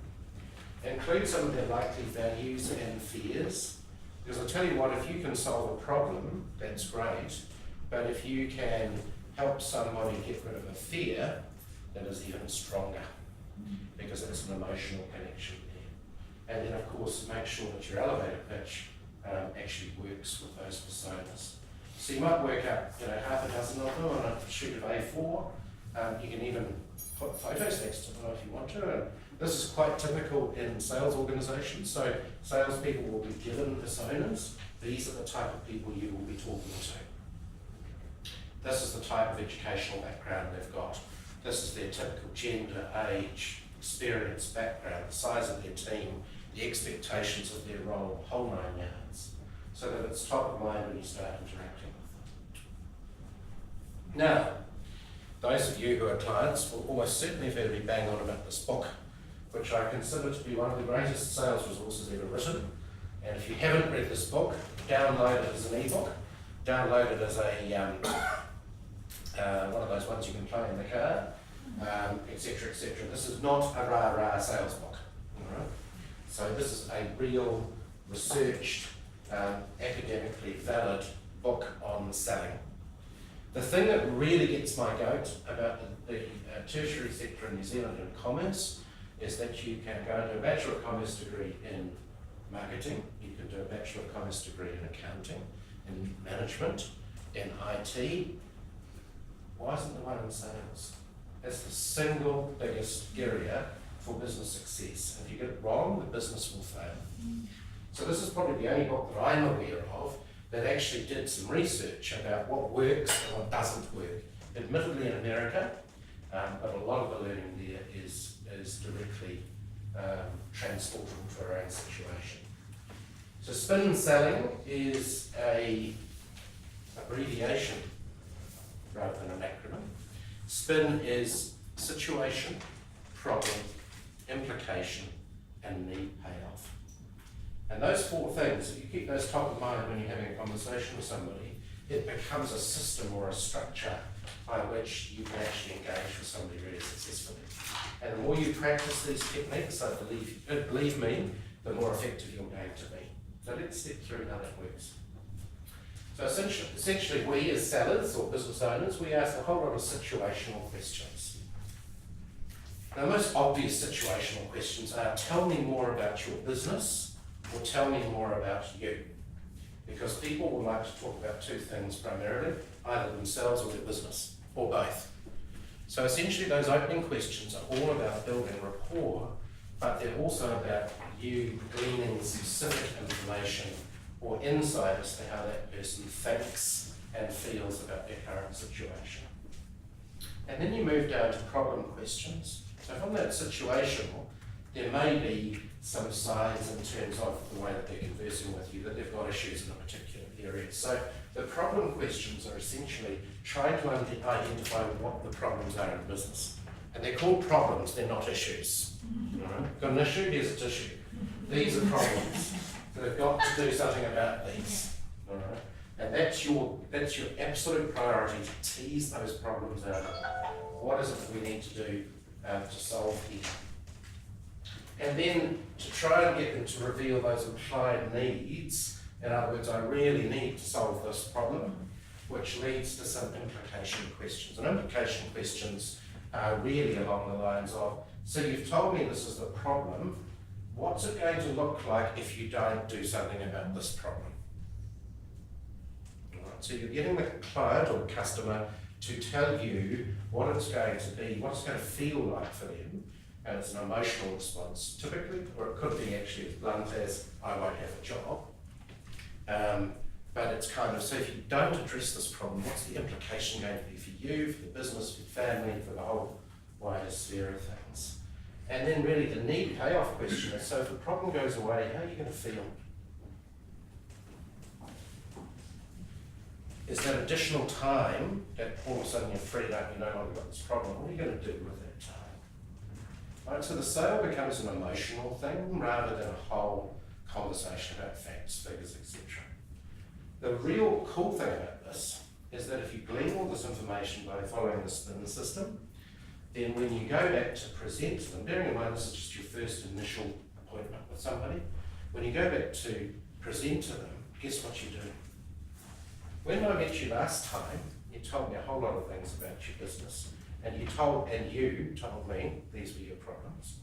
Include some of their likely values and fears, because I'll tell you what, if you can solve a problem, that's great, but if you can help somebody get rid of a fear, that is even stronger, because it's an emotional connection there. And then of course, make sure that your elevator pitch actually works with those personas. So you might work out, half a dozen of them on a sheet of A4. You can even put photos next to them if you want to. And this is quite typical in sales organisations. So salespeople will be given personas. These are the type of people you will be talking to. This is the type of educational background they've got. This is their typical gender, age, experience, background, the size of their team, the expectations of their role, whole 9 yards, so that it's top of mind when you start interacting with them. Now, those of you who are clients will almost certainly have heard me bang on about this book, which I consider to be one of the greatest sales resources ever written. And if you haven't read this book, download it as an ebook, download it as a one of those ones you can play in the car, etc., etc. This is not a rah-rah sales book. All right? So this is a real researched, academically valid book on selling. The thing that really gets my goat about the tertiary sector in New Zealand in commerce is that you can go and do a Bachelor of Commerce degree in marketing, you can do a Bachelor of Commerce degree in accounting, in management, in IT. Why isn't the one in sales? It's the single biggest area for business success. If you get it wrong, the business will fail. So this is probably the only book that I'm aware of that actually did some research about what works and what doesn't work. Admittedly in America, but a lot of the learning there is directly transportable to our own situation. So spin selling is an abbreviation rather than an acronym. SPIN is situation, problem, implication, and need payoff. And those 4 things, if you keep those top of mind when you're having a conversation with somebody, it becomes a system or a structure by which you can actually engage with somebody really successfully. And the more you practice these techniques, I believe me, the more effective you're going to be. So let's step through how that works. So essentially we as sellers or business owners, we ask a whole lot of situational questions. Now, the most obvious situational questions are, tell me more about your business, or tell me more about you. Because people would like to talk about two things primarily, either themselves or their business, or both. So essentially those opening questions are all about building rapport, but they're also about you gleaning specific information or insight as to how that person thinks and feels about their current situation. And then you move down to problem questions. So from that situational, there may be some signs in terms of the way that they're conversing with you, that they've got issues in a particular area. So the problem questions are essentially trying to identify what the problems are in the business. And they're called problems, they're not issues. Right? Got an issue? Here's a tissue. These are problems. So they've got to do something about these. All right? And that's your absolute priority, to tease those problems out. What is it that we need to do to solve here? And then to try and get them to reveal those implied needs. In other words, I really need to solve this problem, which leads to some implication questions. And implication questions are really along the lines of, so you've told me this is the problem, what's it going to look like if you don't do something about this problem? All right, so you're getting the client or the customer to tell you what it's going to be, what it's going to feel like for them, and it's an emotional response typically, or it could be actually as blunt as, I won't have a job. But it's kind of, so if you don't address this problem, what's the implication going to be for you, for the business, for the family, for the whole wider sphere of things? And then really the need payoff question is, so if the problem goes away, how are you going to feel? Is that additional time that all of a sudden you're freed up, you no longer got this problem, what are you going to do with that time? Right, so the sale becomes an emotional thing rather than a whole conversation about facts, figures, etc. The real cool thing about this is that if you glean all this information by following the spin system, then when you go back to present to them, bearing in mind this is just your first initial appointment with somebody, when you go back to present to them, guess what you do? When I met you last time, you told me a whole lot of things about your business, and you told me these were your problems,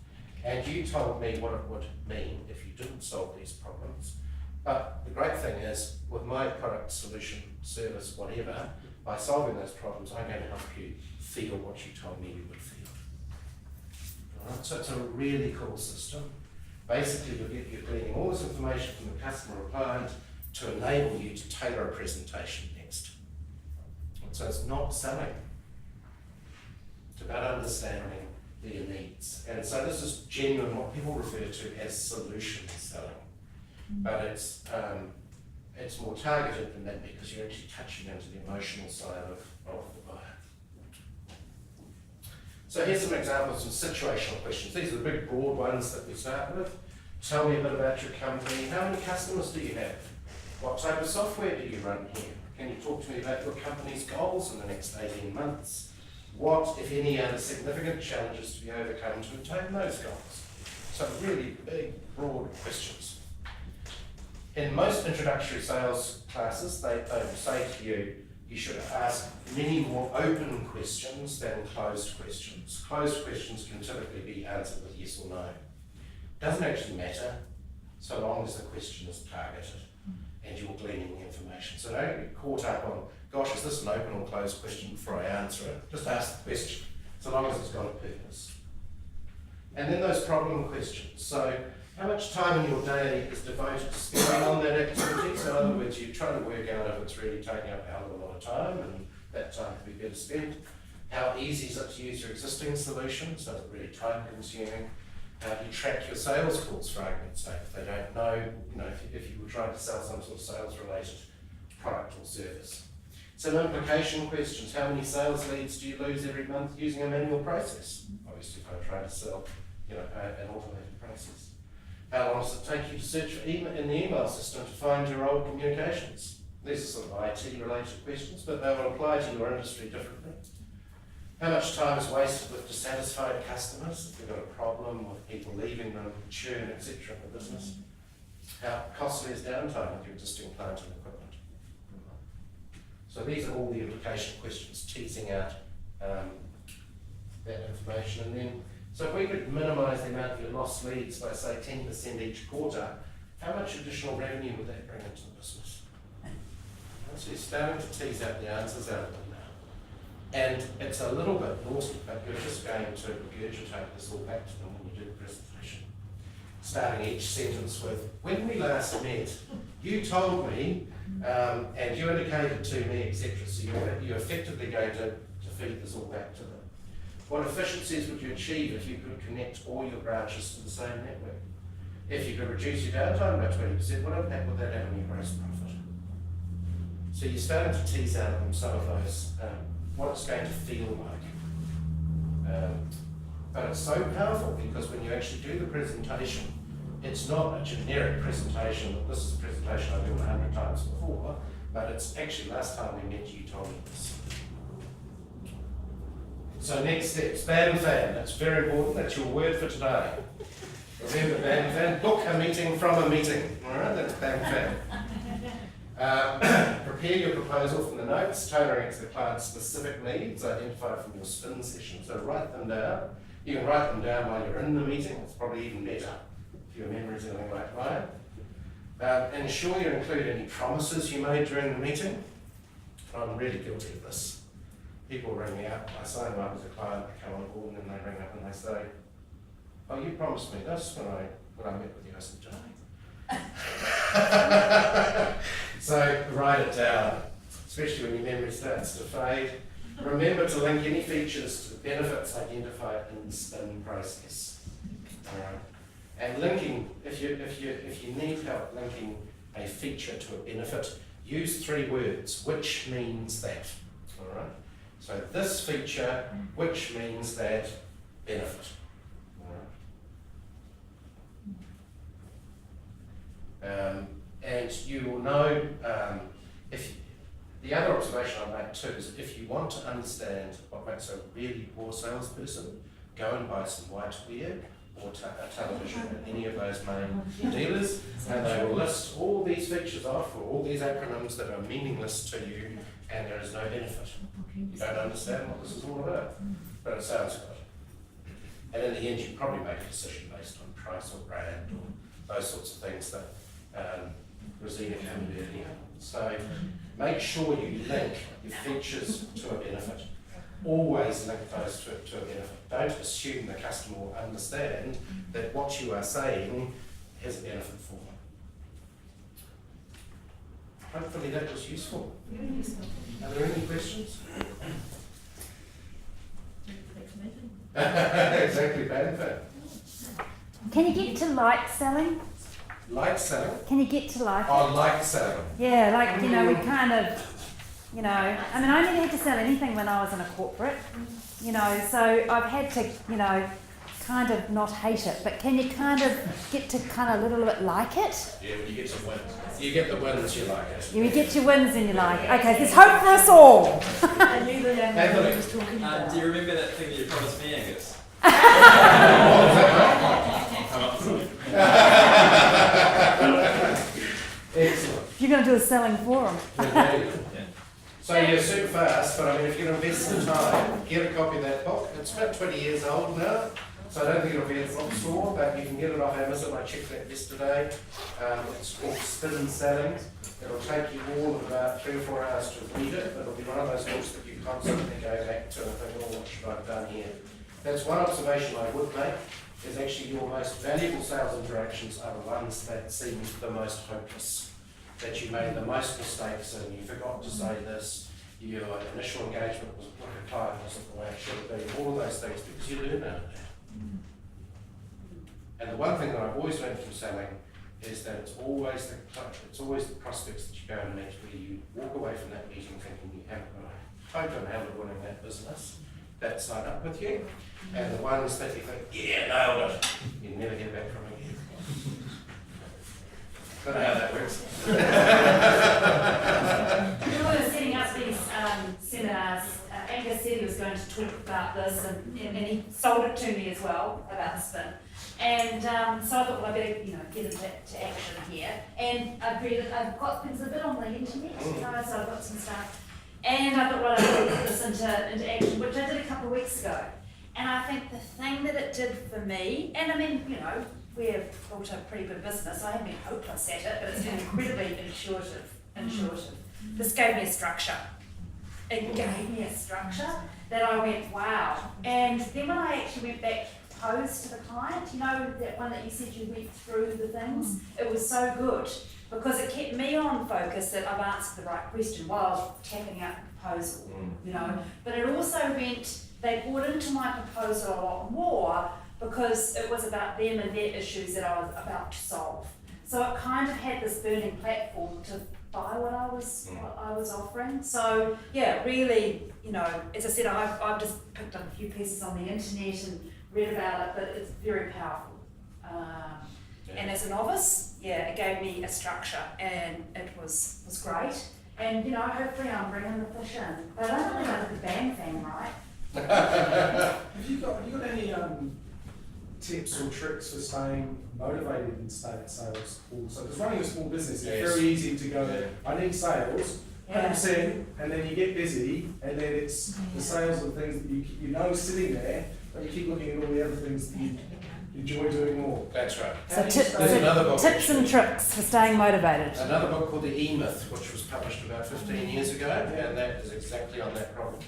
and you told me what it would mean if you didn't solve these problems. But the great thing is, with my product, solution, service, whatever, by solving those problems, I'm going to help you feel what you told me you would feel. All right? So it's a really cool system. Basically, you're gleaning all this information from the customer or client to enable you to tailor a presentation next. And so it's not selling. It's about understanding their needs. And so this is genuine, what people refer to as solution selling. But it's more targeted than that because you're actually touching into the emotional side of the buyer. So here's some examples of some situational questions. These are the big broad ones that we start with. Tell me a bit about your company. How many customers do you have? What type of software do you run here? Can you talk to me about your company's goals in the next 18 months? What, if any, are the significant challenges to be overcome to attain those goals? So really big, broad questions. In most introductory sales classes, they will say to you, you should ask many more open questions than closed questions. Closed questions can typically be answered with yes or no. Doesn't actually matter, so long as the question is targeted and you're gleaning the information. So don't get caught up on, gosh, is this an open or closed question before I answer it? Just ask the question, so long as it's got a purpose. And then those problem questions. So how much time in your day is devoted to spending on that activity? So in other words, you're trying to work out if it's really taking up a hell of a lot of time and that time could be better spent. How easy is it to use your existing solution? So is it really time consuming? How do you track your sales calls, for argument's sake? If they don't know, if you were trying to sell some sort of sales related product or service. Some implication questions. How many sales leads do you lose every month using a manual process? Obviously, if I'm trying to sell, an automated process. How long does it take you to search for in the email system to find your old communications? These are sort of IT-related questions, but they will apply to your industry differently. How much time is wasted with dissatisfied customers? If you've got a problem with people leaving them, churn, etc. in the business. How costly is downtime with your existing plant and equipment? So these are all the implication questions, teasing out that information. And then, so if we could minimise the amount of your lost leads by say 10% each quarter, how much additional revenue would that bring into the business? So you're starting to tease out the answers out of it now. And it's a little bit naughty, but you're just going to regurgitate this all back to them when you do the presentation. Starting each sentence with, when we last met, you told me, and you indicated to me, etc. So you're effectively going to feed this all back to them. What efficiencies would you achieve if you could connect all your branches to the same network? If you could reduce your downtime by 20%, what impact would that have on your gross profit? So you're starting to tease out of them some of those, what it's going to feel like. But it's so powerful because when you actually do the presentation, it's not a generic presentation, this is a presentation I've done 100 times before, but it's actually last time we met you told me this. So next steps, ban fan, that's very important, that's your word for today. Remember ban fan, book a meeting from a meeting, alright, that's ban fan. Prepare your proposal from the notes, tailoring it to the client's specific needs, identified from your spin session, so write them down. You can write them down while you're in the meeting, it's probably even better if your memory's anything like mine. Ensure you include any promises you made during the meeting. I'm really guilty of this. People ring me up, I sign them up as a client, they come on board, and then they ring up and they say, oh, you promised me this when I met with you. I said, Jane. So write it down, especially when your memory starts to fade. Remember to link any features to the benefits identified in the spin process. Alright. And linking, if you need help linking a feature to a benefit, use 3 words, which means that. Alright. So this feature, which means that benefit. And you will know, if the other observation I make too is if you want to understand what makes a really poor salesperson, go and buy some whiteware or a television at any of those main dealers, and they will list all these features off, or all these acronyms that are meaningless to you, and there is no benefit. You don't understand what this is all about, but it sounds good. And in the end, you probably make a decision based on price or brand or those sorts of things that Rosina covered earlier. So make sure you link your features to a benefit. Always link those to a benefit. Don't assume the customer will understand that what you are saying has a benefit for them. Hopefully that was useful. Are there any questions? Exactly, benefit. Can you get to like selling? Like selling? Can you get to like it? Oh, like selling. Yeah, like, we kind of, I mean, I never had to sell anything when I was in a corporate, so I've had to, kind of not hate it, but can you kind of get to kind of a little bit like it? Yeah, when you get some wins. You get the wins, you like it. You get your wins and you like it. Okay, there's hope for us all. I knew the young man was talking about. Do you remember that thing that you promised me, Angus? Excellent. You're going to do the selling for them. Yeah. So you're super fast, but I mean, if you're going to invest some time, get a copy of that book. It's about 20 years old now, so I don't think it'll be at the bookstore, but you can get it off Amazon. I checked that yesterday. It's called Spin Selling. It'll take you all of about 3 or 4 hours to read it, but it'll be one of those books that you constantly go back to and think, oh, what should I have done here? That's one observation I would make, is actually your most valuable sales interactions are the ones that seem the most hopeless. That you made the most mistakes and you forgot to say this, your initial engagement was with a client wasn't the way it should have been, all of those things, because you learn out of that. And the one thing that I've always learned from selling is that it's always the prospects that you go and meet where you walk away from that meeting thinking you haven't got a token hand of winning that business, that sign up with you, and the ones that you think, yeah, nailed it, you never get back from again. Don't know how that works. When we were setting up these seminars, Angus said he was going to talk about this, and he sold it to me as well, about the spin. And so I thought, well, I better, get into action here. And I've got things a bit on the internet, so I've got some stuff. And I thought, well, I'll put this into action, which I did a couple of weeks ago. And I think the thing that it did for me, and I mean, you know, we've built a pretty good business. I haven't been hopeless at it, but it's been incredibly intuitive. This gave me a structure. It gave me a structure that I went, wow. And then when I actually went back to propose to the client, you know, that one that you said you went through the things, it was so good because it kept me on focus that I've answered the right question while tapping out the proposal, you know. But it also meant they bought into my proposal a lot more because it was about them and their issues that I was about to solve. So it kind of had this burning platform to buy what I was offering. So yeah, really, you know, as I said, I've just picked up a few pieces on the internet and read about it, but it's very powerful. And as a novice, yeah, it gave me a structure and it was great. And you know, hopefully I'm bringing the fish in. But I don't think I'm a Big Bang fan, right? Have you got any tips or tricks for staying motivated in sales also? Because running a small business, it's very easy to go, I need sales, 100%, and then you get busy, and then it's the sales of things that you know sitting there, but you keep looking at all the other things that you enjoy doing more. That's right. So There's another book tips and tricks for staying motivated. Another book called The E-Myth, which was published about 15 years ago, and that is exactly on that problem.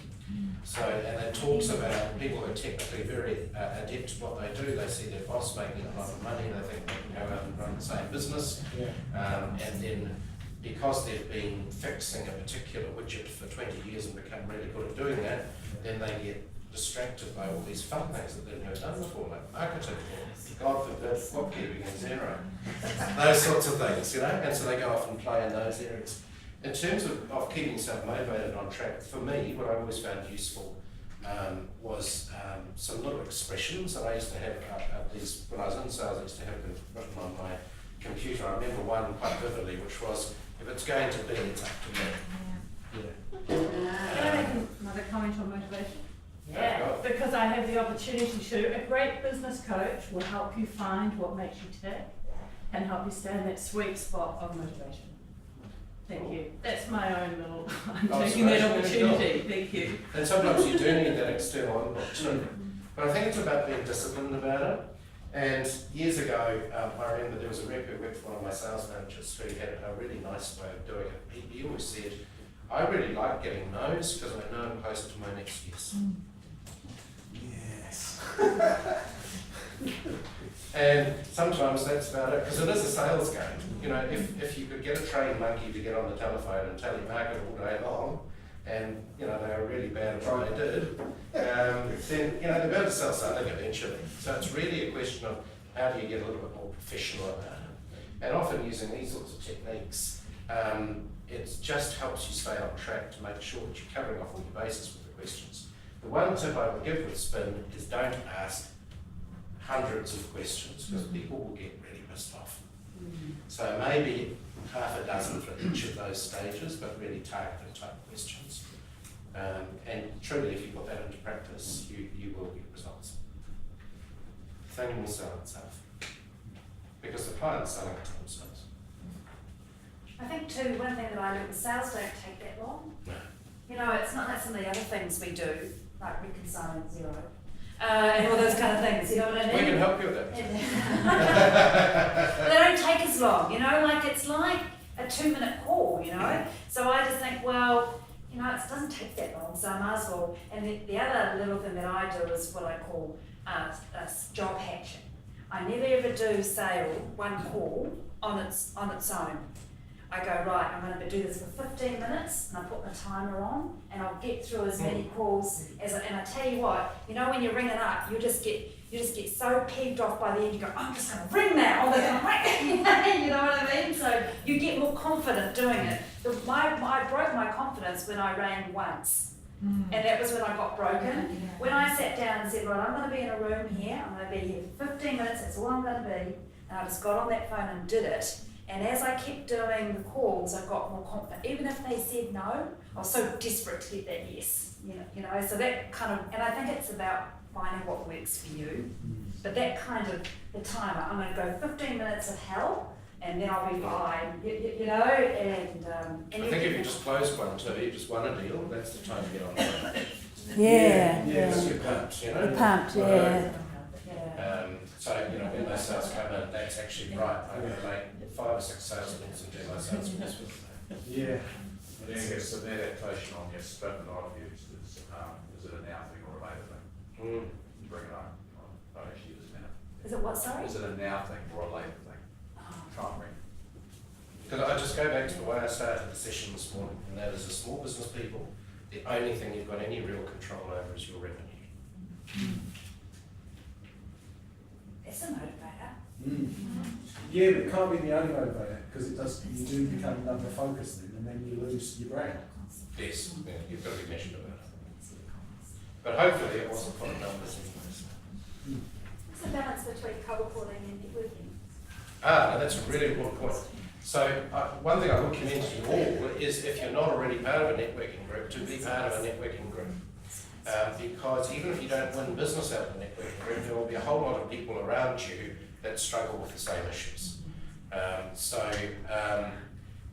So, and it talks about people who are technically very adept at what they do. They see their boss making a lot of money, they think they can go out and run the same business, and then because they've been fixing a particular widget for 20 years and become really good at doing that, then they get distracted by all these fun things that they've never done before, like marketing, or God forbid, bookkeeping and Xero, those sorts of things, you know, and so they go off and play in those areas. In terms of keeping yourself motivated on track, for me, what I always found useful was some little expressions that I used to have these, when I was in sales, I used to have them written on my computer. I remember one quite vividly, which was, if it's going to be, it's up to me. Can I make another comment on motivation? Yeah, Because I have the opportunity to. A great business coach will help you find what makes you tick and help you stay in that sweet spot of motivation. Thank you. That's my own little, I'm taking that opportunity. Thank you. And sometimes you do need that external input too. But I think it's about being disciplined about it. And years ago, I remember there was a rep who worked for one of my sales managers who had a really nice way of doing it. He always said, I really like getting no's because I know I'm closer to my next yes. Yes. And sometimes that's about it, because it is a sales game. You know, if you could get a trained monkey to get on the telephone and telemarket all day long, and you know they were really bad at what they did, then you know they're bound to sell something eventually. So it's really a question of how do you get a little bit more professional about it, and often using these sorts of techniques, it just helps you stay on track to make sure that you're covering off all your bases with the questions. The one tip I would give with spin is don't ask hundreds of questions because people will get really pissed off. So maybe half a dozen for each of those stages, but really targeted type questions. And truly, if you put that into practice, you will get results. The thing will sell itself because the client's selling it to themselves. I think too, one thing that I learned was sales don't take that long. No. You know, it's not like some of the other things we do, like reconciling Xero, and all those kind of things, you know what I mean? We can help you with that. But they don't take as long, you know, like it's like a 2-minute call, you know? So I just think, well, you know, it doesn't take that long, so I might as well. And the other little thing that I do is what I call job hatching. I never ever do sale one call on its own. I go, right, I'm going to do this for 15 minutes, and I put my timer on, and I'll get through as many calls as and I tell you what, you know, when you ring it up, you just get so peeved off by the end, you go, I'm just going to ring now, or they're going to ring, you know what I mean? So you get more confident doing it. I broke my confidence when I rang once, and that was when I got broken. When I sat down and said, right, I'm going to be in a room here, I'm going to be here for 15 minutes, that's all I'm going to be, and I just got on that phone and did it. And as I kept doing the calls, I got more confident. Even if they said no, I was so desperate to get that yes. You know, so that kind of, and I think it's about finding what works for you. But that kind of, the timer, I'm going to go 15 minutes of hell, and then I'll be fine, you know, and I think if you just closed one too, you just won a deal, that's the time to get on with it. yeah, Because you're pumped, you know. You're pumped, yeah. So, you know, when those sales come in, that's actually right. I'm going to make 5 or 6 sales calls and do my sales calls with them. Yeah. Yeah, I guess an adaptation on your scope that I've used is it a now thing or a later thing? Bring it up. I actually use it now. Is it what, sorry? Is it a now thing or a later thing? Try and bring. Because I just go back to the way I started the session this morning, and that is, as small business people, the only thing you've got any real control over is your revenue. It's a motivator. Yeah, but it can't be the only motivator, because it does, you do become number focused then, and then you lose your brand. Yes, yeah, you've got to be measured about it. But hopefully it wasn't full of numbers anyway. What's the balance between cold calling and networking? No, that's a really important point. So one thing I would commend to you all is, if you're not already part of a networking group, to be part of a networking group. Because even if you don't win business out of a networking group, there will be a whole lot of people around you that struggle with the same issues.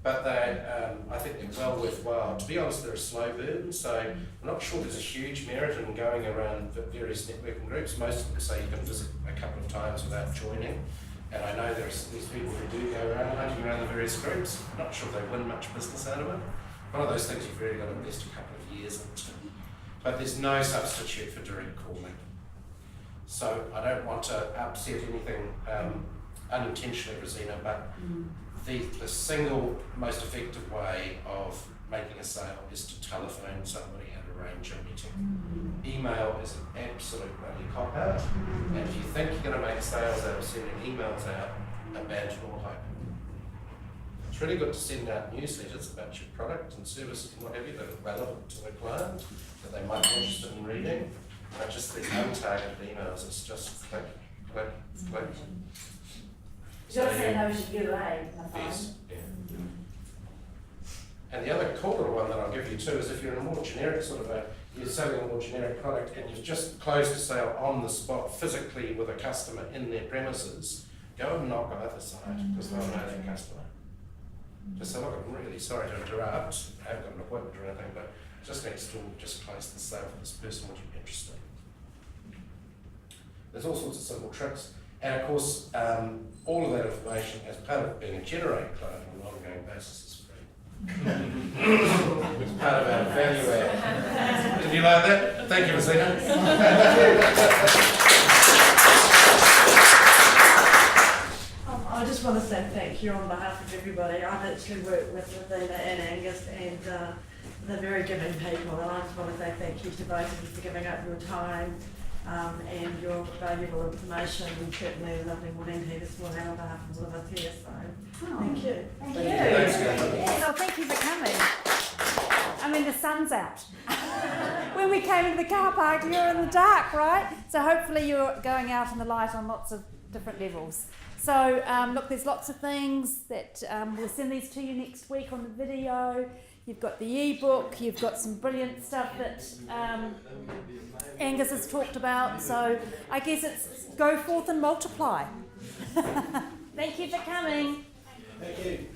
But I think they're well worthwhile. To be honest, they're a slow burn, so I'm not sure there's a huge merit in going around various networking groups. Most of them say you can visit a couple of times without joining. And I know there's these people who do go around hunting around the various groups. I'm not sure they win much business out of it. One of those things you've really got to invest a couple of years into. But there's no substitute for direct calling. So I don't want to upset anything unintentionally, Rosina, but the single most effective way of making a sale is to telephone somebody and arrange a meeting. Email is an absolute bloody cop-out, and if you think you're going to make sales out of sending emails out, abandon all hope. It's really good to send out newsletters about your product and services and what have you that are relevant to the client, that they might be interested in reading, but just the untargeted emails, it's just click, click, click. You've got to say no to you, eh? Yes, yeah. And the other cool little one that I'll give you too is, if you're in a more generic sort of you're selling a more generic product and you've just closed a sale on the spot physically with a customer in their premises, go and knock either side, because they'll know that customer. Just say, look, I'm really sorry to interrupt, I haven't got an appointment or anything, but just next door, just closed the sale for this person, would you be interested? There's all sorts of simple tricks. And of course, all of that information, as part of being a generated client on an ongoing basis, is free. It's part of our value add. Did you like that? Thank you, Rosina. I just want to say thank you on behalf of everybody. I've actually worked with Rosina and Angus, and they're very giving people, and I just want to say thank you to both of you for giving up your time and your valuable information, and certainly a lovely morning tea this morning on behalf of all of us here. So thank you. Thank you. Thanks, guys. Yeah, well, thank you for coming. I mean, the sun's out. When we came into the car park, you were in the dark, right? So hopefully you're going out in the light on lots of different levels. So look, there's lots of things that we'll send these to you next week on the video. You've got the ebook, you've got some brilliant stuff that Angus has talked about. So I guess it's go forth and multiply. Thank you for coming. Thank you.